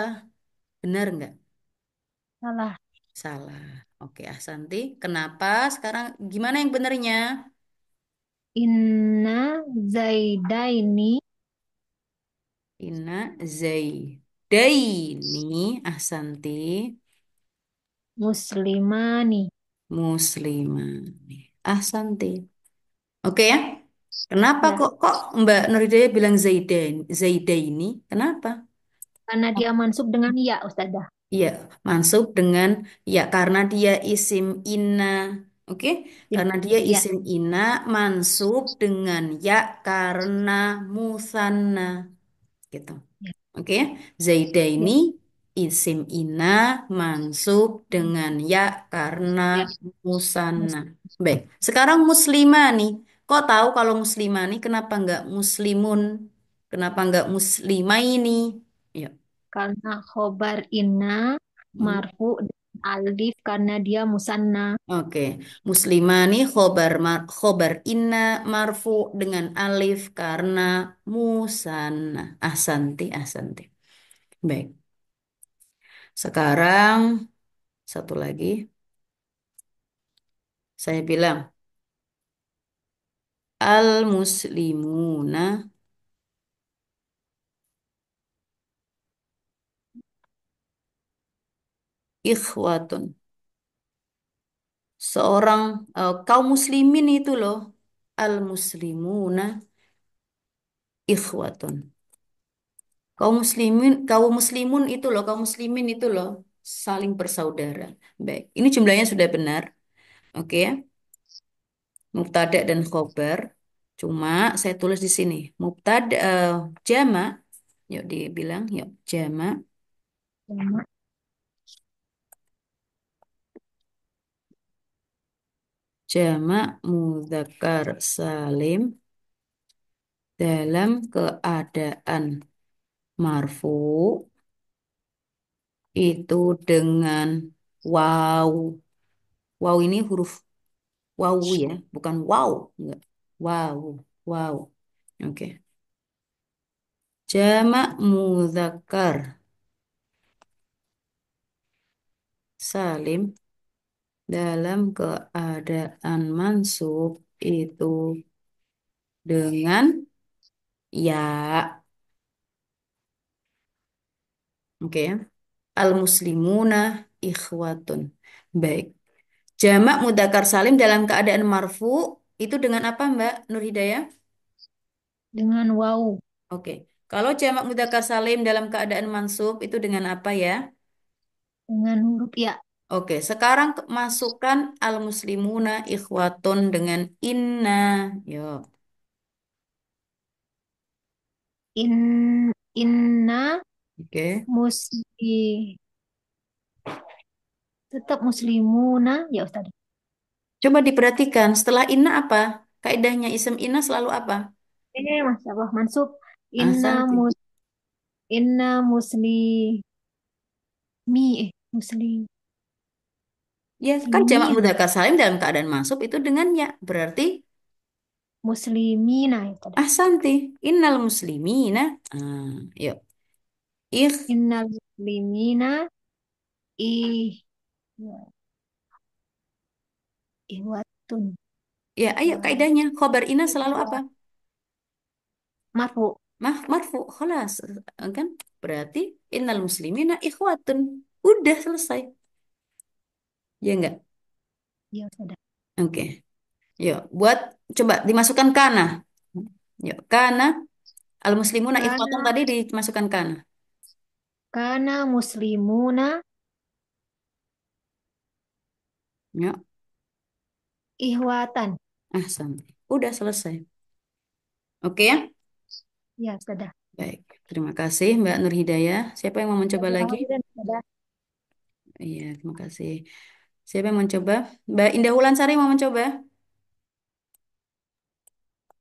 benar nggak? salah. Salah. Oke, Ahsanti. Kenapa? Sekarang gimana yang benernya? Inna Zaidaini Inna Zaidaini. Ahsanti. Muslimani. Muslimani. Ahsanti. Oke ya? Kenapa Ya, kok Mbak Nuridaya bilang Zaidaini? Kenapa? karena dia mansub dengan ya, Ustazah. Iya, mansub dengan ya karena dia isim inna. Oke, karena dia Ya, isim inna mansub dengan ya karena musanna gitu. ya, Oke, Zaidaini ya, isim inna mansub dengan ya karena ya. musanna. Baik, sekarang muslimah nih. Kok tahu kalau muslimah nih kenapa nggak muslimun? Kenapa nggak muslimaini? Ya. Karena khobar inna marfu dengan alif karena dia musanna. Oke, muslimani khobar inna marfu dengan alif karena musanna. Ahsanti, ahsanti. Baik, sekarang satu lagi. Saya bilang al-muslimuna ikhwatun. Seorang kaum muslimin itu loh, al-muslimuna ikhwatun. Kaum muslimun itu loh, kaum muslimin itu loh saling bersaudara. Baik, ini jumlahnya sudah benar. Oke ya, mubtada dan khobar. Cuma saya tulis di sini mubtada jama. Yuk dibilang, yuk jama. Sama Jama mudzakkar salim dalam keadaan marfu itu dengan waw. Waw ini huruf wawu ya, bukan wow, enggak. Waw, wow. Oke. Jamak mudzakkar salim dalam keadaan mansub itu dengan ya. Oke ya. Al-muslimuna ikhwatun. Baik. Jamak mudzakkar salim dalam keadaan marfu itu dengan apa, Mbak Nur Hidayah? dengan wau, Oke. Kalau jamak mudzakkar salim dalam keadaan mansub itu dengan apa ya? dengan huruf ya. Oke, sekarang masukkan al-muslimuna ikhwatun dengan inna. Yo, In inna oke. musli tetap muslimuna ya Ustaz. Coba diperhatikan, setelah inna apa? Kaidahnya isim inna selalu apa? Masya Allah mansub inna Ahsanti. mus inna muslimi muslim Ya, kan jamak muslimin mudzakkar salim dalam keadaan masuk itu dengan ya. Berarti muslimina ya Ustaz. ahsanti. Innal muslimina. Ah, yuk. Ikh. Innal muslimina ih ya, ihwatun Ya, ayo wa kaidahnya. Khobar inna selalu apa? ihwa marfu. Marfu. Khalas. Kan? Berarti innal muslimina ikhwatun. Udah selesai. Ya enggak? Ya Ustaz. Oke. Yuk, buat coba dimasukkan kana. Yuk, kana. Al muslimuna ikhwatun Kana tadi dimasukkan kana. kana muslimuna Yuk, ihwatan. ahsanti. Udah selesai. Oke ya? Ya sudah. Baik, terima kasih Mbak Nur Hidayah. Siapa yang mau mencoba lagi? Sudah. Iya, terima kasih. Siapa yang mau mencoba? Mbak Indah Wulansari mau mencoba?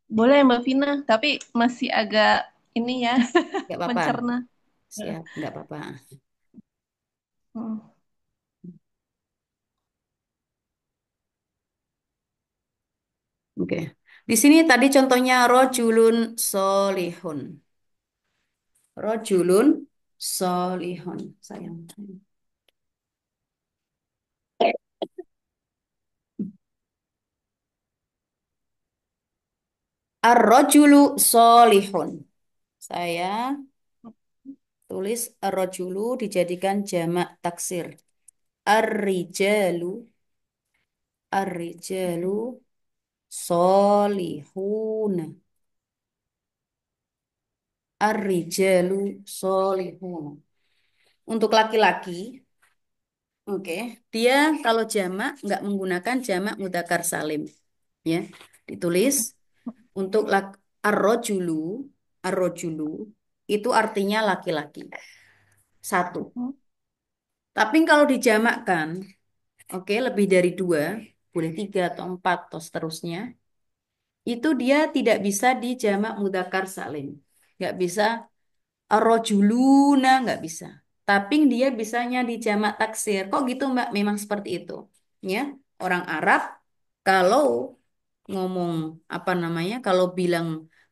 Boleh Mbak Vina, tapi masih agak ini ya, Nggak apa-apa. mencerna. Siap, nggak apa-apa. Hmm. Oke. Di sini tadi contohnya rojulun solihun. Rojulun solihun. Sayang. Ar-rojulu solihun. Saya tulis ar-rojulu dijadikan jamak taksir. Ar-rijalu. Ar-rijalu solihun. Ar-rijalu solihun. Untuk laki-laki, oke, dia kalau jamak nggak menggunakan jamak mudzakkar salim, ya. Ditulis untuk ar-rajulu, ar-rajulu itu artinya laki-laki. Satu. Tapi kalau dijamakkan, oke, lebih dari dua, boleh tiga atau empat atau seterusnya, itu dia tidak bisa dijamak mudzakkar salim. Nggak bisa ar-rajuluna nggak bisa. Tapi dia bisanya di jamak taksir. Kok gitu Mbak? Memang seperti itu. Ya, orang Arab kalau ngomong apa namanya? Kalau bilang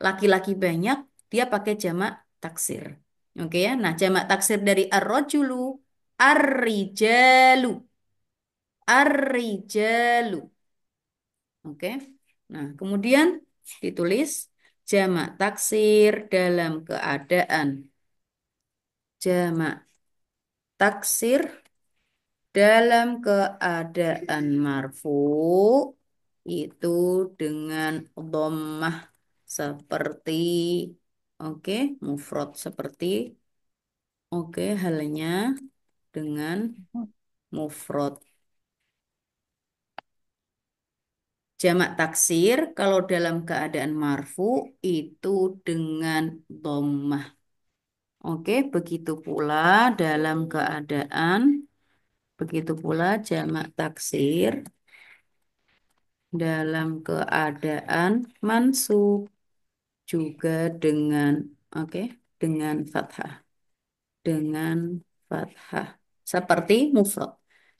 laki-laki banyak, dia pakai jamak taksir. Oke ya. Nah, jamak taksir dari ar-rajulu, ar-rijalu, ar-rijalu. Oke. Nah, kemudian ditulis jamak taksir dalam keadaan jamak taksir dalam keadaan marfu itu dengan dhammah seperti oke, mufrad seperti oke, halnya dengan mufrad. Jamak taksir kalau dalam keadaan marfu itu dengan dhammah. Oke, begitu pula jamak taksir dalam keadaan mansub juga oke dengan fathah dengan fathah seperti mufrad.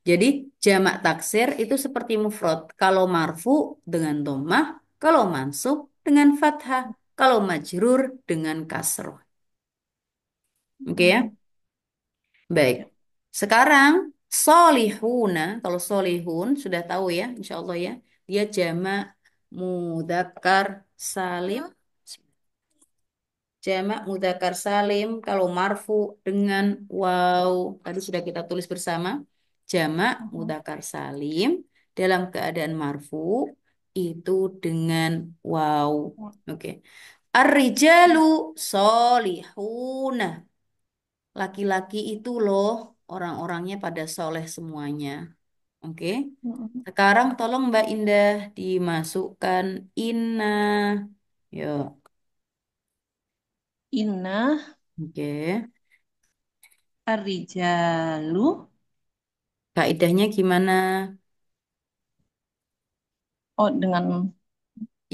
Jadi jamak taksir itu seperti mufrad. Kalau marfu dengan dhammah, kalau mansub dengan fathah, kalau majrur dengan kasroh. Oke ya? Baik. Sekarang solihuna, kalau solihun sudah tahu ya, insya Allah ya. Dia jamak mudzakkar salim. Jamak mudzakkar salim kalau marfu dengan waw. Tadi sudah kita tulis bersama. Jamak mudzakkar salim dalam keadaan marfu itu dengan waw. Oke. Ar-rijalu solihuna. Laki-laki itu loh. orang-orangnya pada soleh semuanya. Oke. Mm-mm. Sekarang tolong Mbak Indah dimasukkan inna. Yuk. Inna Oke. ar-rijalu. Kaidahnya gimana? Oh, dengan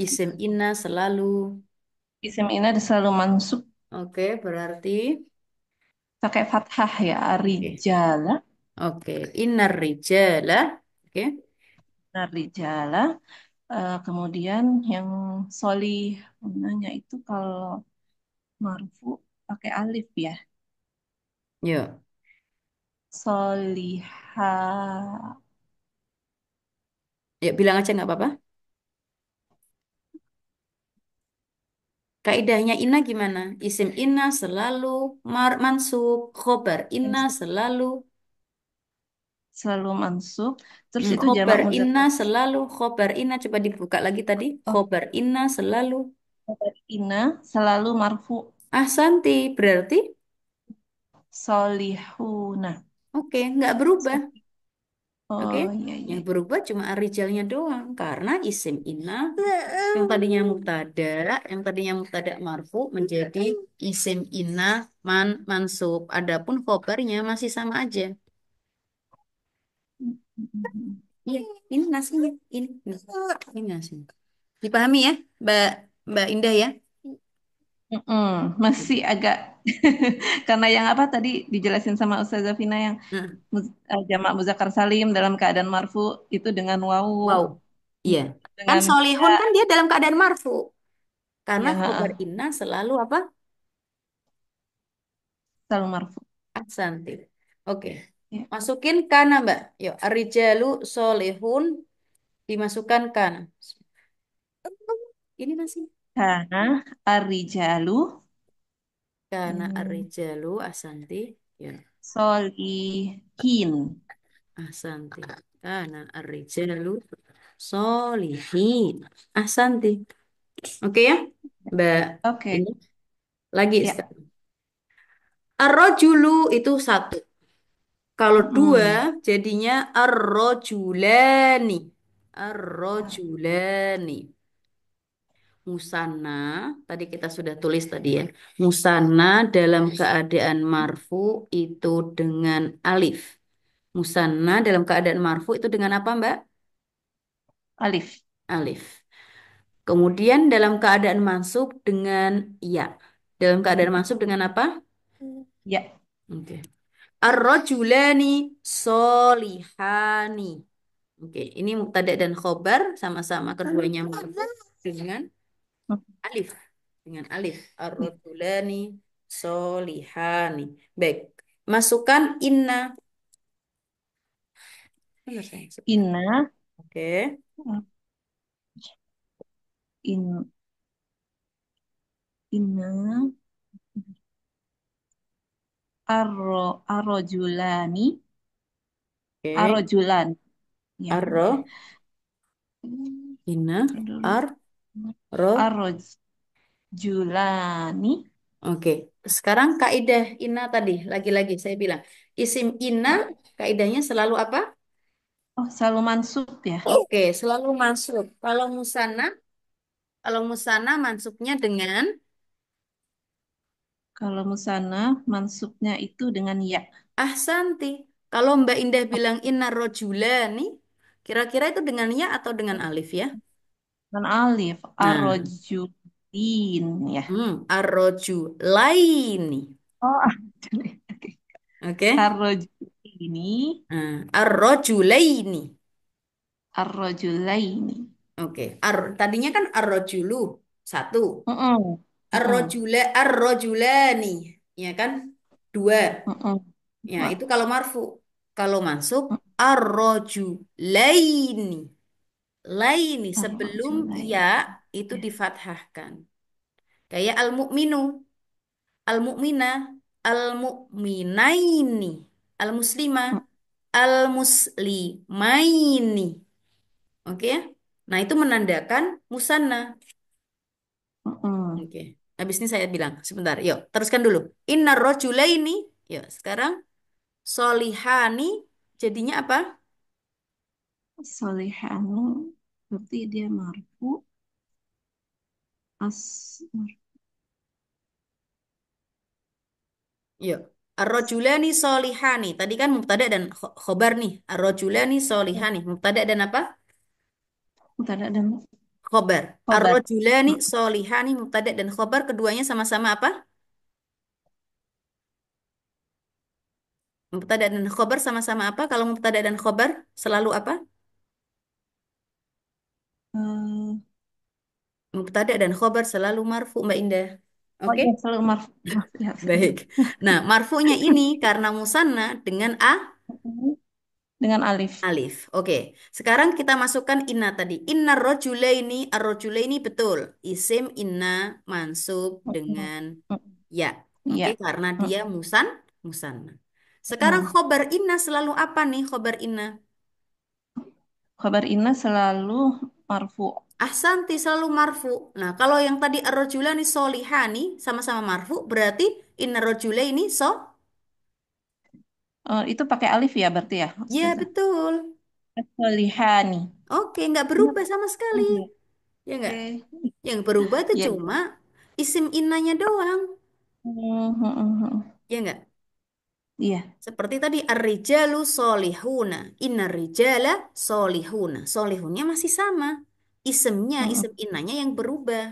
Isim inna selalu. isim inna selalu mansub Oke, berarti pakai fathah ya. oke. Ar-rijala. Oke, innar rijala. Oke. Ar-rijala. Kemudian yang solih nanya itu kalau marfu pakai alif ya. Yuk. Soliha. Yuk bilang aja nggak apa-apa. Kaidahnya inna gimana? Isim inna selalu mansub, khobar inna selalu Selalu mansub. Terus itu jamak khobar inna mudzakkar. selalu khobar inna coba dibuka lagi tadi. Oh, Khobar inna selalu khabar inna selalu marfu. ahsanti berarti Solihuna. oke nggak berubah. Oke, Oh iya iya. yang berubah cuma arijalnya doang karena isim inna yang tadinya mubtada, yang tadinya mubtada marfu menjadi isim inna mansub. Adapun khobarnya masih sama aja. Iya, ini nasinya. Ini nasinya. Dipahami ya, Mbak Mbak Indah ya? Mm-mm, masih agak karena yang apa tadi dijelasin sama Ustazah Vina yang Nah, jamak muzakkar salim dalam keadaan marfu itu dengan wawu wow. Iya. Kan dengan solihun kan dia dalam keadaan marfu. Karena ya khobar heeh, inna selalu apa? selalu marfu. Aksanti. Oke. Ya. Masukin kana, Mbak. Yuk, arijalu solihun dimasukkan kana. Ini nasi. Karena ar-rijalu Kana hmm, arijalu asanti. Ya, solihin. asanti. Kana arijalu solihin. Asanti. Oke ya, Mbak. Oke, Ini lagi ya. sekarang. Ar-rajulu itu satu. Kalau dua Mm-mm. jadinya ar-rajulani. Ar-rajulani. Musanna, tadi kita sudah tulis tadi ya. Musanna dalam keadaan marfu itu dengan alif. Musanna dalam keadaan marfu itu dengan apa, Mbak? Alif. Alif. Kemudian dalam keadaan mansub dengan ya. Dalam keadaan mansub dengan apa? Ya. Oke. Ar-rajulani solihani. Oke, ini mubtada dan khobar sama-sama keduanya marfu dengan alif. Dengan alif. Ar-rajulani solihani. Baik. Masukkan inna. Benar saya sebentar. Inna Oke. in inna arrojulani Oke. arrojulan ya Arro. oke. Inna. Ini dulu Ar. Ro. arrojulani. Oke. Sekarang kaidah inna tadi. Lagi-lagi saya bilang. Isim inna kaidahnya selalu apa? Oh, selalu mansub ya. Oke, selalu masuk. Kalau musana mansubnya dengan Kalau musana mansubnya itu dengan ya. ahsanti. Kalau Mbak Indah bilang inna rojulani, kira-kira itu dengan ya atau dengan alif ya? Dan alif Nah, arrojulin ya. arrojulaini. Oh, oke. Oke? Arrojulini Arrojulaini. arrojulaini. Oke. Tadinya kan arrojulu satu. Mm-mm. Mm-mm. Arrojulani, ya kan? Dua. Mm-mm. Ya, itu kalau marfu. Kalau mansub arrojulaini. Laini sebelum ya Arrojulaini. itu Ya. difathahkan. Kayak al-mu'minu, al-mu'mina, al-mu'minaini, al-muslima, al-muslimaini. Oke ya? Nah, itu menandakan musanna. Mm-mm. Oke. Habis ini saya bilang, sebentar, yuk, teruskan dulu. Inna rojulaini. Yuk, sekarang. Solihani jadinya apa? Solihani berarti dia marfu as Yuk. Ar-rajulani solihani. Tadi kan mubtada dan khobar nih. Ar-rajulani solihani. Mubtada dan apa? mubtada dan Khobar. khobar. Ar-rajulani solihani. Mubtada dan khobar. Keduanya sama-sama apa? Mubtada dan khobar sama-sama apa? Kalau mubtada dan khobar selalu apa? Eh, Mubtada dan khobar selalu marfu, Mbak Indah. oh Oke? iya selalu marfu. Ya, Ustazah. Baik. Nah, marfunya ini karena musanna dengan Dengan alif. alif. Oke. Sekarang kita masukkan inna tadi. Inna rojulaini, ar-rojulaini betul. Isim inna mansub Mm-mm. dengan Mm-mm. ya. Oke, Iya. karena dia Mm-mm. musanna. Sekarang Mm. khobar inna selalu apa nih khobar inna? Khabar inna selalu marfu. Ahsanti selalu marfu. Nah, kalau yang tadi ar-rajulani solihani sama-sama marfu, berarti inna rojulaini Itu pakai alif ya berarti ya, ya Ustazah. betul. Solihani. Oke, nggak Ingat. berubah sama sekali. Oh, iya. Ya nggak? Oke. Yang berubah itu Iya. cuma isim innanya doang. Hmm. Ya nggak? Iya. Seperti tadi ar-rijalu solihuna. Inna rijala solihuna. Solihunnya masih sama. Isimnya, Mm-mm. isim innanya yang berubah.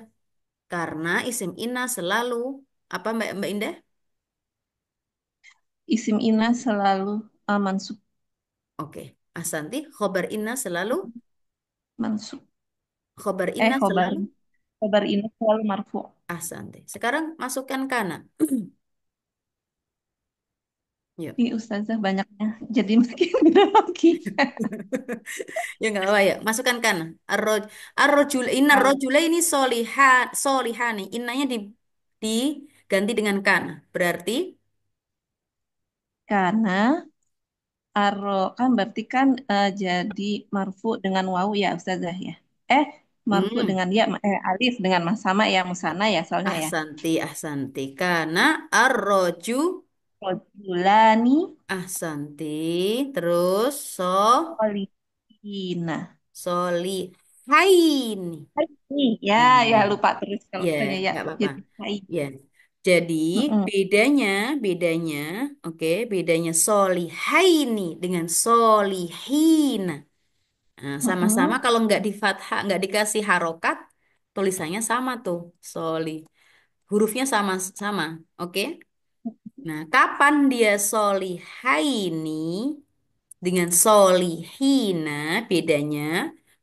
Karena isim inna selalu apa Mbak Mbak Indah? Isim inna selalu mansub. Oke. Asanti, khobar inna selalu Mansub. khobar inna Khobar. selalu Khobar inna selalu marfu. asanti. Sekarang masukkan kana. Yuk. Ih, Ustazah banyaknya. Jadi makin grogi. Ya nggak apa ya. Masukkan kana. Arrojul inna Ah, rojula ini solihani. Innanya diganti dengan kana. Berarti karena aro kan berarti kan jadi marfu dengan wawu ya Ustazah ya. Eh, marfu hmm, dengan ya alif dengan sama ya musana ya soalnya ya. ahsanti. Kana arroju Rojulani ahsanti. Terus solihina. solihaini. Hai, ya, ya Nah, lupa terus kalau ya, misalnya ya nggak apa-apa. jadi hai. Ya, jadi Mm-mm. bedanya, oke, bedanya solihaini dengan solihina. Nah, sama-sama Mm-mm. kalau nggak di fathah, nggak dikasih harokat, tulisannya sama tuh, soli. Hurufnya sama-sama, oke? Nah, kapan dia solihaini dengan solihina bedanya?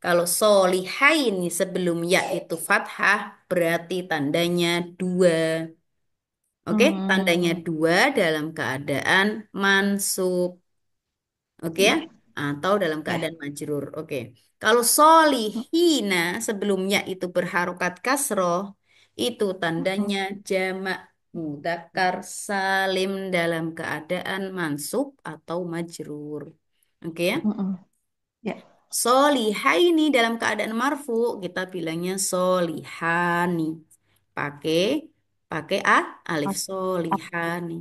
Kalau solihaini sebelum ya itu fathah, berarti tandanya dua. Oke, tandanya Hmm. dua dalam keadaan mansub. Oke ya? Ya, Atau dalam ya. keadaan majrur. Oke. Kalau solihina sebelumnya itu berharokat kasroh, itu tandanya Mm-mm. jamak mudzakkar salim dalam keadaan mansub atau majrur. Oke ya? Mm-mm. Ya. Solihaini dalam keadaan marfu kita bilangnya solihani. Pakai pakai alif solihani.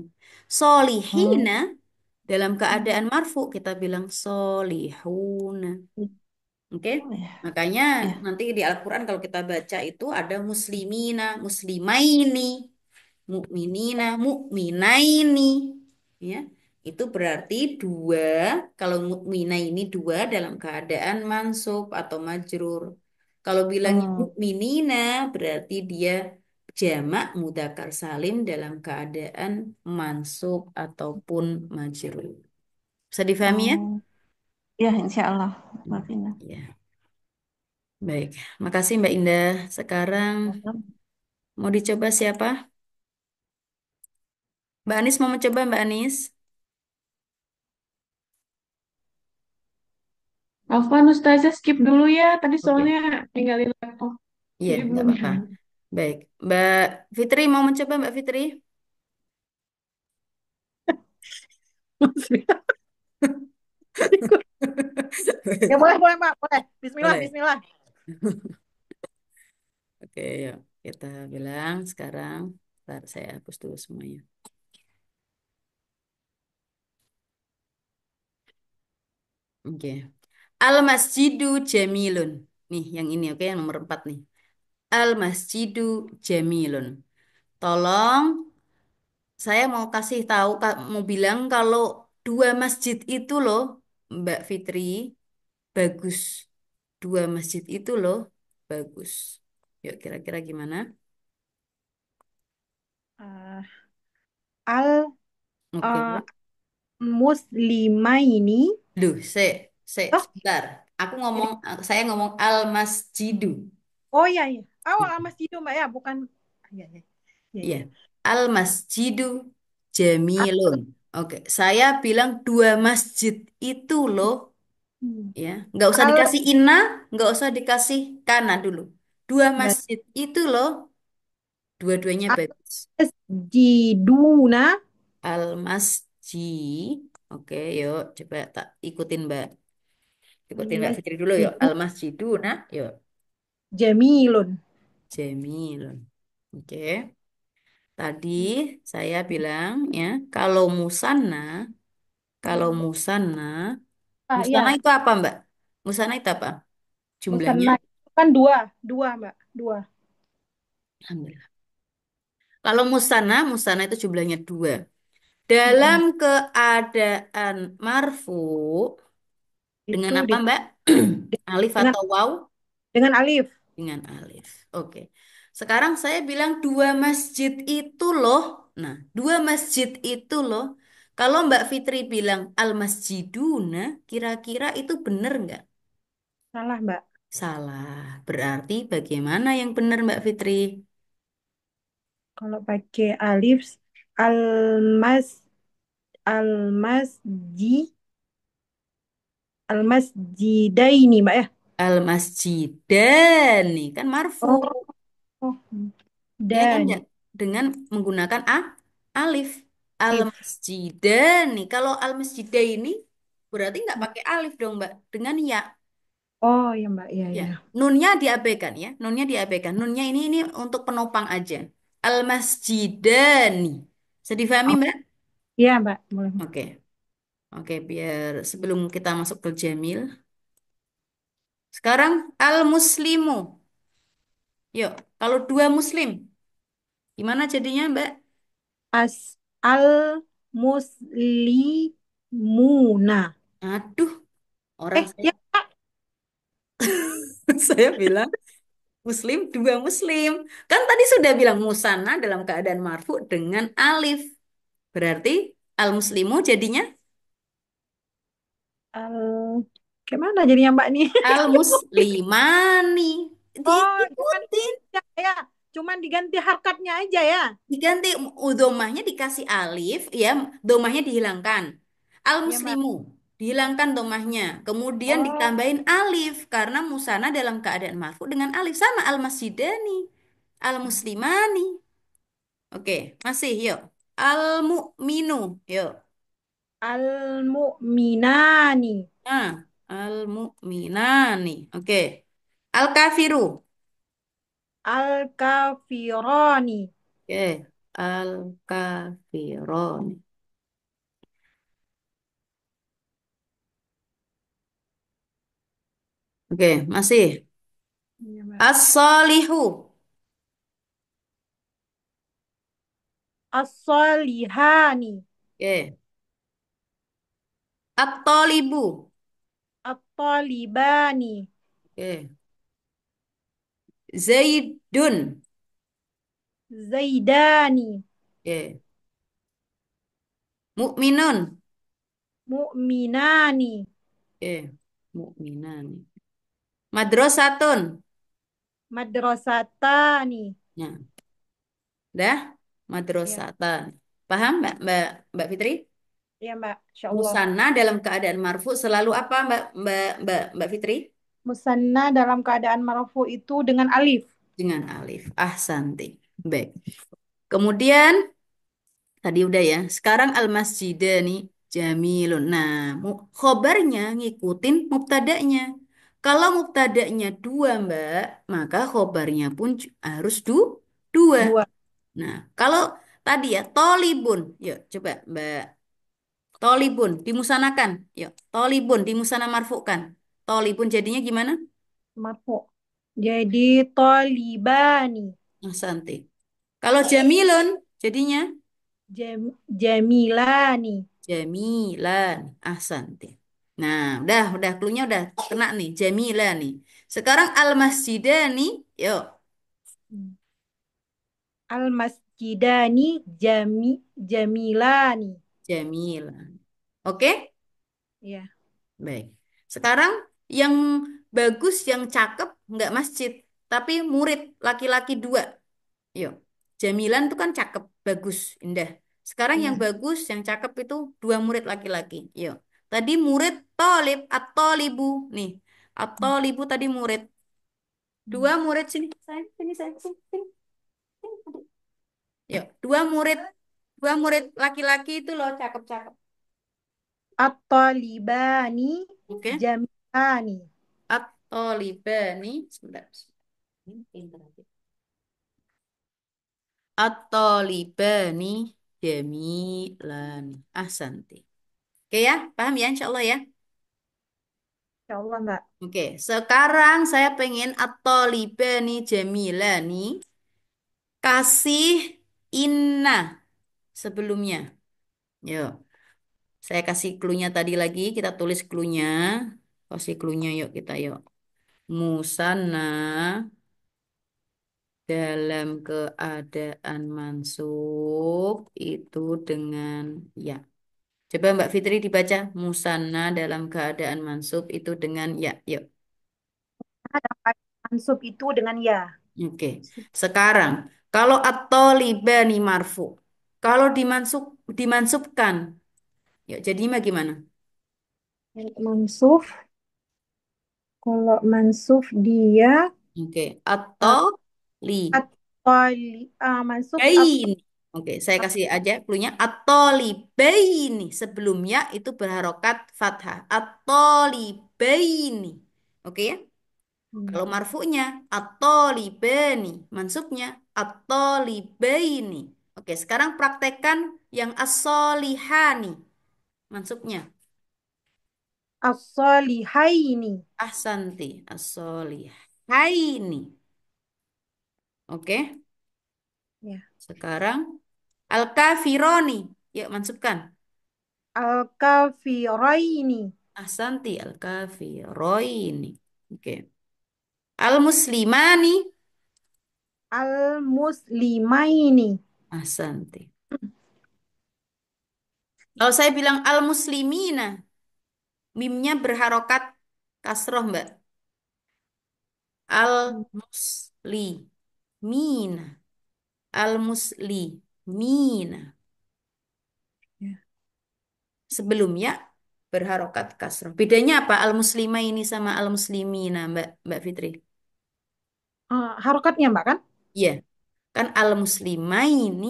Hmm. Solihina dalam keadaan marfu kita bilang solihuna. Oke? Oh ya, Makanya ya. nanti di Al-Qur'an kalau kita baca itu ada muslimina, muslimaini, mukminina, mukminaini. Ya. Itu berarti dua, kalau mukmina ini dua dalam keadaan mansub atau majrur. Kalau bilangnya Hmm. mukminina berarti dia jamak mudzakkar salim dalam keadaan mansub ataupun majrur. Bisa difahami ya? Oh, ya insya Allah. Maafin. Ya, baik. Makasih Mbak Indah. Sekarang mau dicoba siapa? Mbak Anis mau mencoba Mbak Anis? Afwan Ustazah skip dulu ya. Tadi Oke. soalnya ninggalin laptop. Iya, Jadi nggak belum apa-apa. nyala. Baik. Mbak Fitri mau mencoba Mbak Fitri? Ya boleh, boleh, Mbak, boleh. Bismillah, Boleh. Bismillah. Oke, yuk. Kita bilang sekarang. Ntar saya hapus dulu semuanya. Oke. Al masjidu jamilun. Nih, yang ini oke, yang nomor 4 nih. Al masjidu jamilun. Tolong, saya mau kasih tahu, mau bilang kalau dua masjid itu loh, Mbak Fitri, bagus. Dua masjid itu loh, bagus. Yuk, kira-kira gimana? Eh, al Oke. eh, muslimaini. Duh, Oh, sebentar. Aku jadi ngomong, saya ngomong al masjidu. oh iya iya. Awal al masjidu Mbak ya, bukan. Iya iya. Iya Ya, iya. al masjidu jamilun. Oke, saya bilang dua masjid itu loh, Hmm. ya. Nggak usah Al dikasih inna, nggak usah dikasih kana dulu. Dua berarti masjid itu loh, dua-duanya al bagus. masjiduna. Al masjid. Oke, yuk coba tak ikutin Mbak. Al Ikutin Mbak Fitri dulu yuk. masjidu Al masjidu, nah, yuk. jamilun. Jamilun. Oke. Tadi saya bilang ya, kalau musanna, kalau Hmm. musanna, Ah musanna ya, itu apa, Mbak? Musanna itu apa? Jumlahnya? musanna itu kan dua, dua Mbak, dua. Alhamdulillah. Kalau musanna, musanna itu jumlahnya dua. Mm-mm. Dalam keadaan marfu, dengan Itu apa, Mbak? Alif dengan atau waw? dengan alif. Dengan alif. Oke. Sekarang saya bilang dua masjid itu loh. Nah, dua masjid itu loh. Kalau Mbak Fitri bilang al-masjiduna, kira-kira itu benar nggak? Salah Mbak. Salah. Berarti bagaimana yang benar Mbak Fitri? Kalau pakai alif, almas almasji almasjidaini Mbak ya. Al-masjidani kan marfu. Oh, oh. Ya kan ya? Dan Dengan menggunakan alif. alif. Al-masjidani. Kalau al-masjidaini berarti nggak pakai alif dong Mbak. Dengan ya. Oh ya Mbak, ya Ya, ya. nunnya diabaikan ya. Nunnya diabaikan. Nunnya ini untuk penopang aja. Al-masjidani. Bisa difahami, Oh, Mbak? iya Mbak, boleh. Oke. Oke, biar sebelum kita masuk ke Jamil. Sekarang al-muslimu. Yuk, kalau dua muslim, gimana jadinya, Mbak? Al muslimuna. Aduh, orang saya Ya Pak. saya bilang muslim dua muslim. Kan tadi sudah bilang musana dalam keadaan marfu dengan alif. Berarti al-muslimu jadinya Al Gimana jadinya Mbak nih? al-muslimani. Oh, cuman Diikutin. ya, ya, cuman diganti harkatnya aja ya. Diganti domahnya dikasih alif, ya, domahnya dihilangkan. Iya Mbak. Al-muslimu, dihilangkan domahnya. Kemudian Oh, ditambahin alif, karena musana dalam keadaan marfu dengan alif. Sama al-masjidani, al-muslimani. Oke, masih, yuk. Al-mu'minu, yuk. al mu'minani. Nah, al-mu'minani. Oke. Al-kafiru. Al kafirani. Oke. Al-kafirun. Oke, masih. Iya Mbak. As-solihu. As-solihani. Oke. At-tolibu. At-talibani. Oke. Zaidun. Zaidani. Oke. Mukminun. Mu'minani. Oke. Mukminan. Madrasatun. Madrasatani. Nah, dah. Iya, Madrasatan. Paham, Mbak Fitri? iya Mbak. Insya Allah. Musanna dalam keadaan marfu selalu apa, Mbak Fitri? Musanna dalam keadaan marfu itu dengan alif. Dengan alif. Ahsanti. Baik. Kemudian tadi udah ya. Sekarang al-masjidani jamilun. Nah, khobarnya ngikutin mubtada'nya. Kalau mubtada'nya dua, Mbak, maka khobarnya pun harus dua. Dua. Nah, kalau tadi ya tolibun. Yuk, coba Mbak. Tolibun dimusanakan. Yuk, tolibun dimusana marfukan. Tolibun jadinya gimana? Marfu. Jadi tolibani. Ahsanti. Kalau jamilun jadinya Jamilani. jamilan. Ahsanti. Nah, udah cluenya udah kena nih, jamilan nih. Sekarang al-masjidani, yuk, Al-masjidani jamilani. jamilan. Oke? Ya. Baik. Sekarang yang bagus, yang cakep, nggak masjid, tapi murid laki-laki dua. Yuk, Jamilan itu kan cakep, bagus, indah. Sekarang yang Ya. bagus, yang cakep itu dua murid laki-laki. Yuk, tadi murid tolib atau libu nih, atau libu tadi murid. Dua murid sini, sayang, sini sayang, sini, sini, sini. Yuk, dua murid laki-laki itu loh cakep-cakep. At-talibani Oke, jamilani. atau libani, sebentar. Ini pinter aja. At-talibani jamilan. Ahsanti. Oke ya, paham ya insya Allah ya. Insya Allah, Mbak. Oke, sekarang saya pengen at-talibani jamilani kasih inna sebelumnya. Yuk, saya kasih clue-nya tadi lagi, kita tulis clue-nya. Kasih clue-nya yuk kita yuk. Musanna dalam keadaan mansub itu dengan ya. Coba Mbak Fitri dibaca. Musanna dalam keadaan mansub itu dengan ya. Yuk. Ada mansub itu dengan ya. Oke. Sekarang, kalau at-thalibani marfu. Kalau dimansubkan. Yuk, jadi gimana? Mansuf, kalau mansuf dia Oke. uh, At-thalibain. mansuf atau Oke, saya kasih aja clue-nya. At-thalibaini. Sebelumnya itu berharokat fathah. At-thalibaini. Oke ya? Kalau marfu'nya at-talibani, mansubnya at-talibaini. Oke, sekarang praktekkan yang as-solihani, mansubnya. as-solihaini. Ahsanti, as-solihaini. Oke, Ya. sekarang al-kafironi. Yuk, mansubkan. Al-kafiraini. Ahsanti, al-kafiroini. Oke. Al-muslimani. Al-muslimaini. Ahsanti. Kalau saya bilang al-muslimina, mimnya berharokat kasroh, Mbak. Al-muslimina. Al-muslimina. Ya. Sebelumnya berharokat kasroh. Bedanya apa al-muslima ini sama al-muslimina, Mbak Fitri? Harokatnya, Mbak, kan? Iya, kan al-muslima ini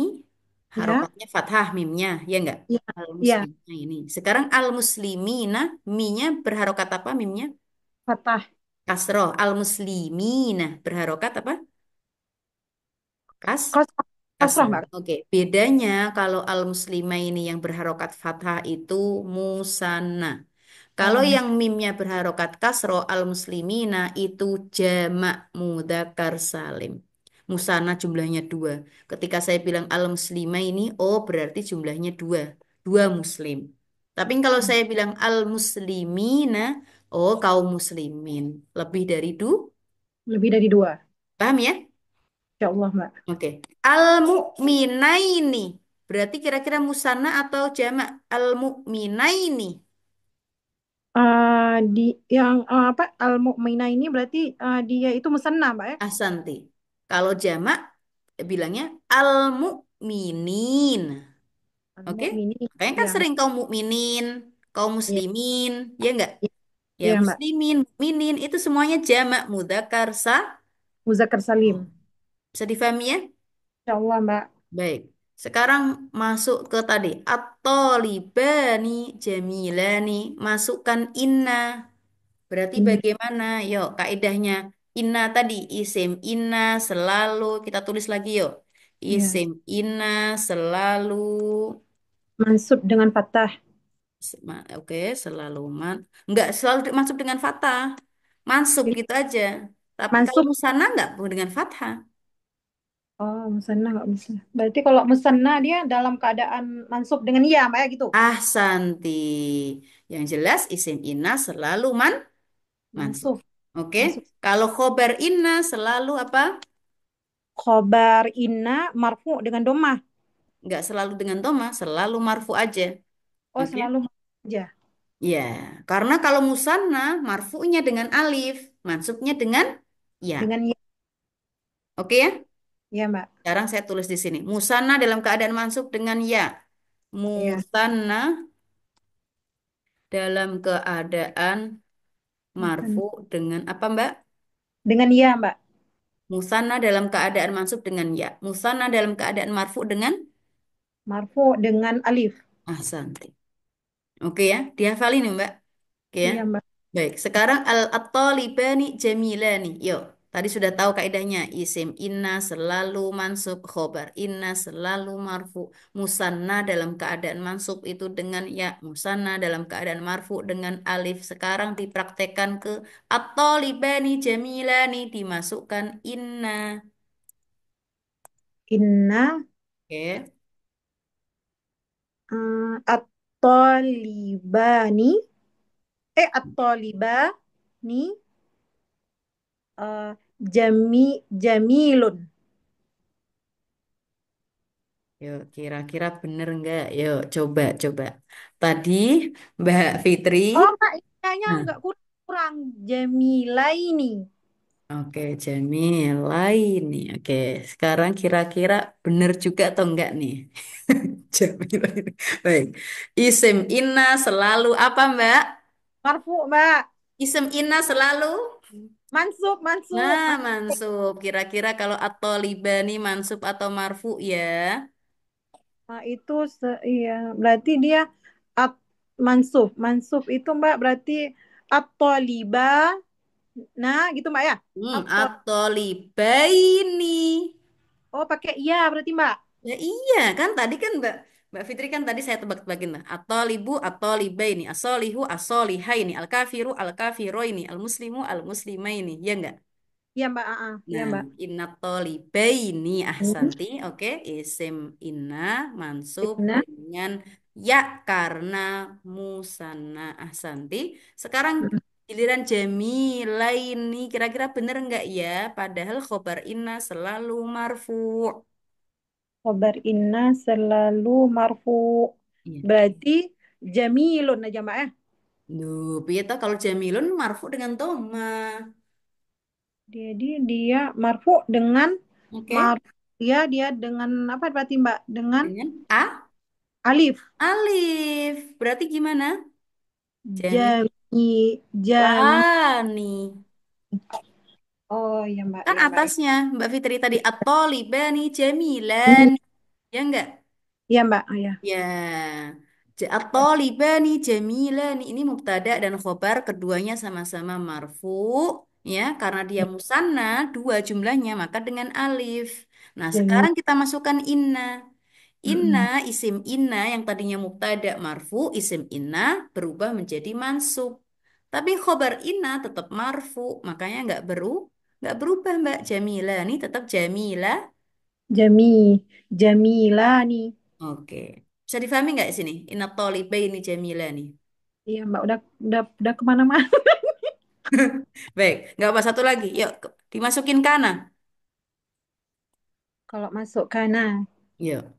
Ya. harokatnya fathah mimnya, ya enggak? Ya. Ya. Al-muslima ini. Sekarang al-muslimina, minya berharokat apa mimnya? Fatah. Kasroh. Al-muslimina berharokat apa? Kas? Kasrah, Kasroh. Mbak. Oke, bedanya kalau al-muslimah ini yang berharokat fathah itu musanna. Kalau Oh, yang mimnya berharokat kasroh al-muslimina itu jamak mudzakkar salim. Musanna jumlahnya dua. Ketika saya bilang al-muslimah ini, oh berarti jumlahnya dua. Dua muslim. Tapi kalau saya bilang al-muslimina, oh kaum muslimin. Lebih dari lebih dari dua. paham ya? Insya Allah, Mbak. Oke. Al-mu'minaini. Berarti kira-kira musanna atau jamak? Al-mu'minaini. Di yang apa al-mu'minah ini berarti dia itu musanna, Mbak, ya? Ahsanti. Kalau jamak bilangnya al-mu'minin. Oke? Al-mu'minin. Makanya kan Ya, sering kaum mukminin, kaum ya, muslimin, ya enggak? ya, Ya ya, Mbak. muslimin, mukminin itu semuanya jamak mudzakkar Muzakkar Salim. bisa difahami ya? Insya Allah, Mbak. Baik. Sekarang masuk ke tadi. At-tolibani jamilani. Masukkan inna. Berarti Ini bagaimana? Yuk, kaidahnya. Inna tadi, isim inna selalu. Kita tulis lagi yuk. ya Isim inna selalu mansub dengan fathah. Oke, selalu nggak selalu masuk dengan fathah. Masuk gitu aja. Tapi kalau Mansub. musanna nggak dengan fathah. Oh, musanna nggak bisa. Berarti kalau musanna dia dalam keadaan mansub dengan ya, Mbak ya gitu. Ahsanti. Yang jelas isim inna selalu mansub. Mansub. Oke. Mansub. Kalau khobar inna selalu apa? Khobar inna marfu dengan domah. Nggak selalu dengan doma, selalu marfu aja. Oh, Oke. selalu aja. Ya, karena kalau musanna marfu'nya dengan alif, mansubnya dengan ya. Dengan ya, Oke ya? ya Mbak. Sekarang saya tulis di sini. Musanna dalam keadaan mansub dengan ya. Ya. Musanna dalam keadaan marfu Musanna. dengan apa, Mbak? Dengan ya, Mbak. Musanna dalam keadaan mansub dengan ya. Musanna dalam keadaan marfu dengan Marfu dengan alif. ahsanti. Oke ya, dihafalin ya, Mbak. Oke ya. Iya, Mbak. Baik, sekarang at-talibani jamilani. Yuk, tadi sudah tahu kaidahnya. Isim inna selalu mansub, khobar inna selalu marfu. Musanna dalam keadaan mansub itu dengan ya. Musanna dalam keadaan marfu dengan alif. Sekarang dipraktekkan ke at-talibani jamilani. Dimasukkan inna. Inna Oke. at-talibani at-talibani jamilun. Yuk, kira-kira bener nggak? Yuk, coba. Tadi Mbak Fitri. Oh, Mbak, kayaknya Nah, nggak kurang, kurang. Jamilaini. oke, Jamila ini. Oke, sekarang kira-kira bener juga atau enggak nih? Jamila ini. Baik. Isim inna selalu apa, Mbak? Marfu, Mbak. Isim inna selalu? Mansub, mansub. Nah, mansub. Kira-kira kalau atau libani mansub atau marfu ya? Nah, itu iya, berarti dia at mansub. Mansub itu Mbak berarti at-taliba. Nah, gitu Mbak ya. Atau Atau libaini. oh pakai iya berarti Mbak. Ya iya kan tadi kan Mbak Fitri kan tadi saya tebak-tebakin lah. Atau libu atau liba ini, asolihu asoliha ini, al kafiru al kafiro ini, al muslimu al muslima ini, ya enggak? Iya Mbak, iya Nah, Mbak. inna toliba ini Hmm. ahsanti, oke, isim inna mansub Nah, dengan ya karena musanna ahsanti. Sekarang giliran Jamila ini kira-kira bener enggak ya? Padahal khobar inna selalu marfu. khabar inna selalu marfu. Iya. Berarti jamilun aja Mbak ya. Duh, piye toh kalau Jamilun marfu dengan doma. Jadi dia marfu dengan Oke. mar dia dia dengan apa berarti Mbak? Dengan Dengan A alif. alif. Berarti gimana? Jami jami. Jamilani. Oh Kan iya Mbak. atasnya Mbak Fitri tadi at-tolibani jamilani. Ya enggak? Iya Mbak, oh, ya. Ya. At-tolibani jamilani. Ini mubtada dan khobar keduanya sama-sama marfu. Ya, karena dia musanna, dua jumlahnya, maka dengan alif. Nah, Jami. sekarang kita masukkan inna. Inna, Mm-mm. isim inna yang tadinya mubtada marfu, isim inna berubah menjadi mansub. Tapi khobar inna tetap marfu, makanya nggak berubah Mbak. Jamila ini tetap Jamila. Jami, Jamilani. Oke. Bisa difahami nggak sini? Inna ini Jamila nih. Iya Mbak, udah kemana-mana. Baik, nggak apa satu lagi. Yuk, dimasukin kana. Kalau masuk kana, Yuk.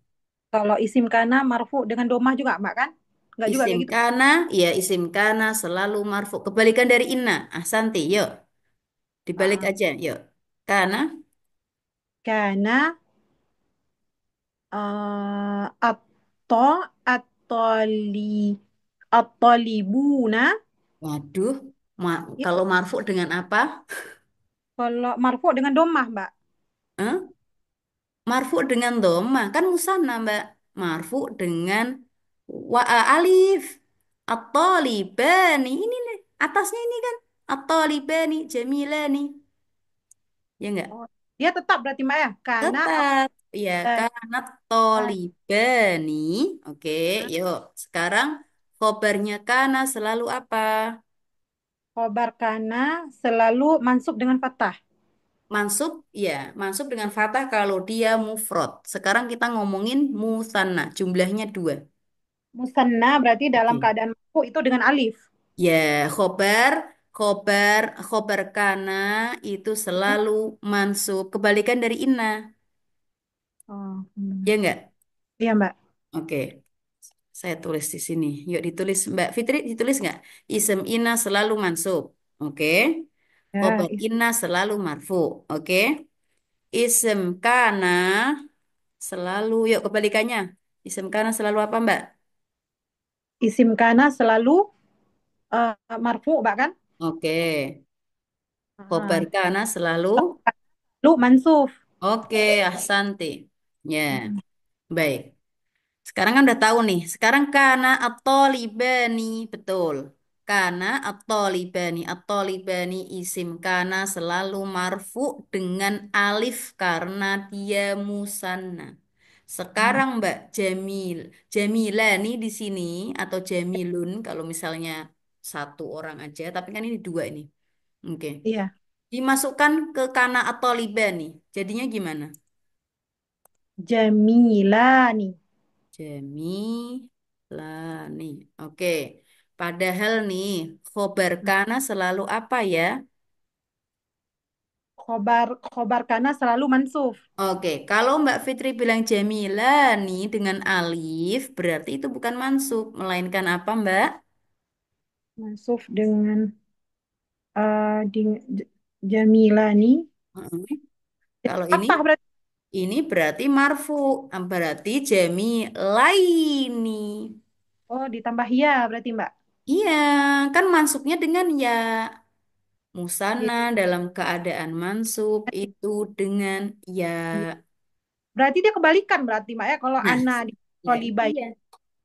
kalau isim kana marfu dengan domah juga Mbak kan? Enggak juga Isim kayak gitu. kana, ya isim kana selalu marfu. Kebalikan dari inna. Ahsanti, yuk. Dibalik Ah, aja, yuk. Kana. kana atto attoli attolibuna. Waduh, Ya, kalau marfu dengan apa? kalau marfu dengan domah Mbak. Hah? Marfu dengan doma, kan musanna, Mbak. Marfu dengan alif. At-talibani. Ini nih, atasnya ini kan. At-talibani, jamilani. Ya enggak? Oh, dia tetap berarti Mbak ya. Kana Tetap. Ya, at karena tolibani. Oke, yuk. Sekarang Khobarnya kana selalu apa? Khobar kana selalu mansub dengan fathah. Mansub, ya, mansub dengan fathah kalau dia mufrad. Sekarang kita ngomongin musanna, jumlahnya dua. Musanna berarti dalam Oke. keadaan marfu itu dengan alif. Ya, khobar, khobar, khobar kana itu selalu mansub. Kebalikan dari inna, Oh, ya enggak? iya Mbak. Oke, saya tulis di sini. Yuk ditulis, Mbak Fitri, ditulis nggak? Isem inna selalu mansub. Oke. Ya, Khobar inna selalu marfu. Oke. Isem kana selalu, yuk kebalikannya. Isem kana selalu apa, Mbak? isim kana selalu marfu, Mbak kan? Oke. Khobar Ah, kana selalu. lu mansuf. Oke, ahsanti. Ya, Mm-mm. baik. Sekarang kan udah tahu nih. Sekarang kana atau libani, betul. Kana atau libani, isim kana selalu marfu dengan alif karena dia musanna. Sekarang Mbak Jamilani di sini atau Jamilun kalau misalnya satu orang aja, tapi kan ini dua ini. Oke. Iya, Dimasukkan ke kana atau libani. Jadinya gimana? Jamilani. Jamilani. Oke. Padahal nih, khobar kana selalu apa ya? Khobar kana selalu mansuf. Oke, kalau Mbak Fitri bilang Jamilani dengan alif, berarti itu bukan mansub, melainkan apa, Mbak? Mansuf dengan di Jamilani. Heeh. Kalau Fathah berarti. ini berarti marfu, berarti Jamilaini. Oh, ditambah ya berarti Mbak. Iya, kan mansubnya dengan ya. Iya, Musanna dalam keadaan mansub itu dengan ya. iya. Berarti dia kebalikan berarti Mbak ya. Kalau Nah, Ana di ya Tolibai, iya,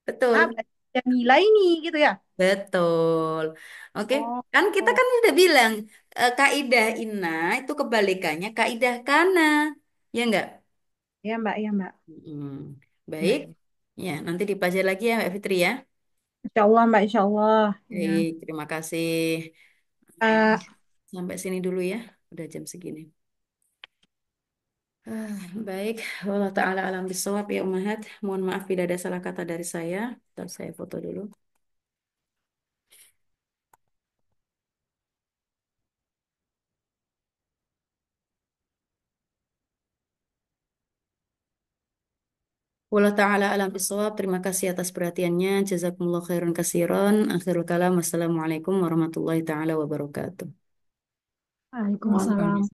betul, berarti Jamila ini gitu ya. betul. Oke, Oh, kan kita oh. kan sudah bilang kaidah inna itu kebalikannya kaidah kana, ya enggak? Ya Mbak, ya Mbak. Mm, baik, Baik. ya nanti dipelajari lagi ya Mbak Fitri ya. Insya Allah Mbak, Insya Allah. Ya. Baik, terima kasih. Eh, Sampai sini dulu ya, udah jam segini. Baik, Allah Ta'ala alam bisawab ya Umahat. Mohon maaf bila ada salah kata dari saya. Ntar saya foto dulu. Allah Ta'ala alam bisawab. Terima kasih atas perhatiannya. Jazakumullah khairan kasiran. Akhirul kalam. Wassalamualaikum warahmatullahi ta'ala wabarakatuh. Waalaikumsalam.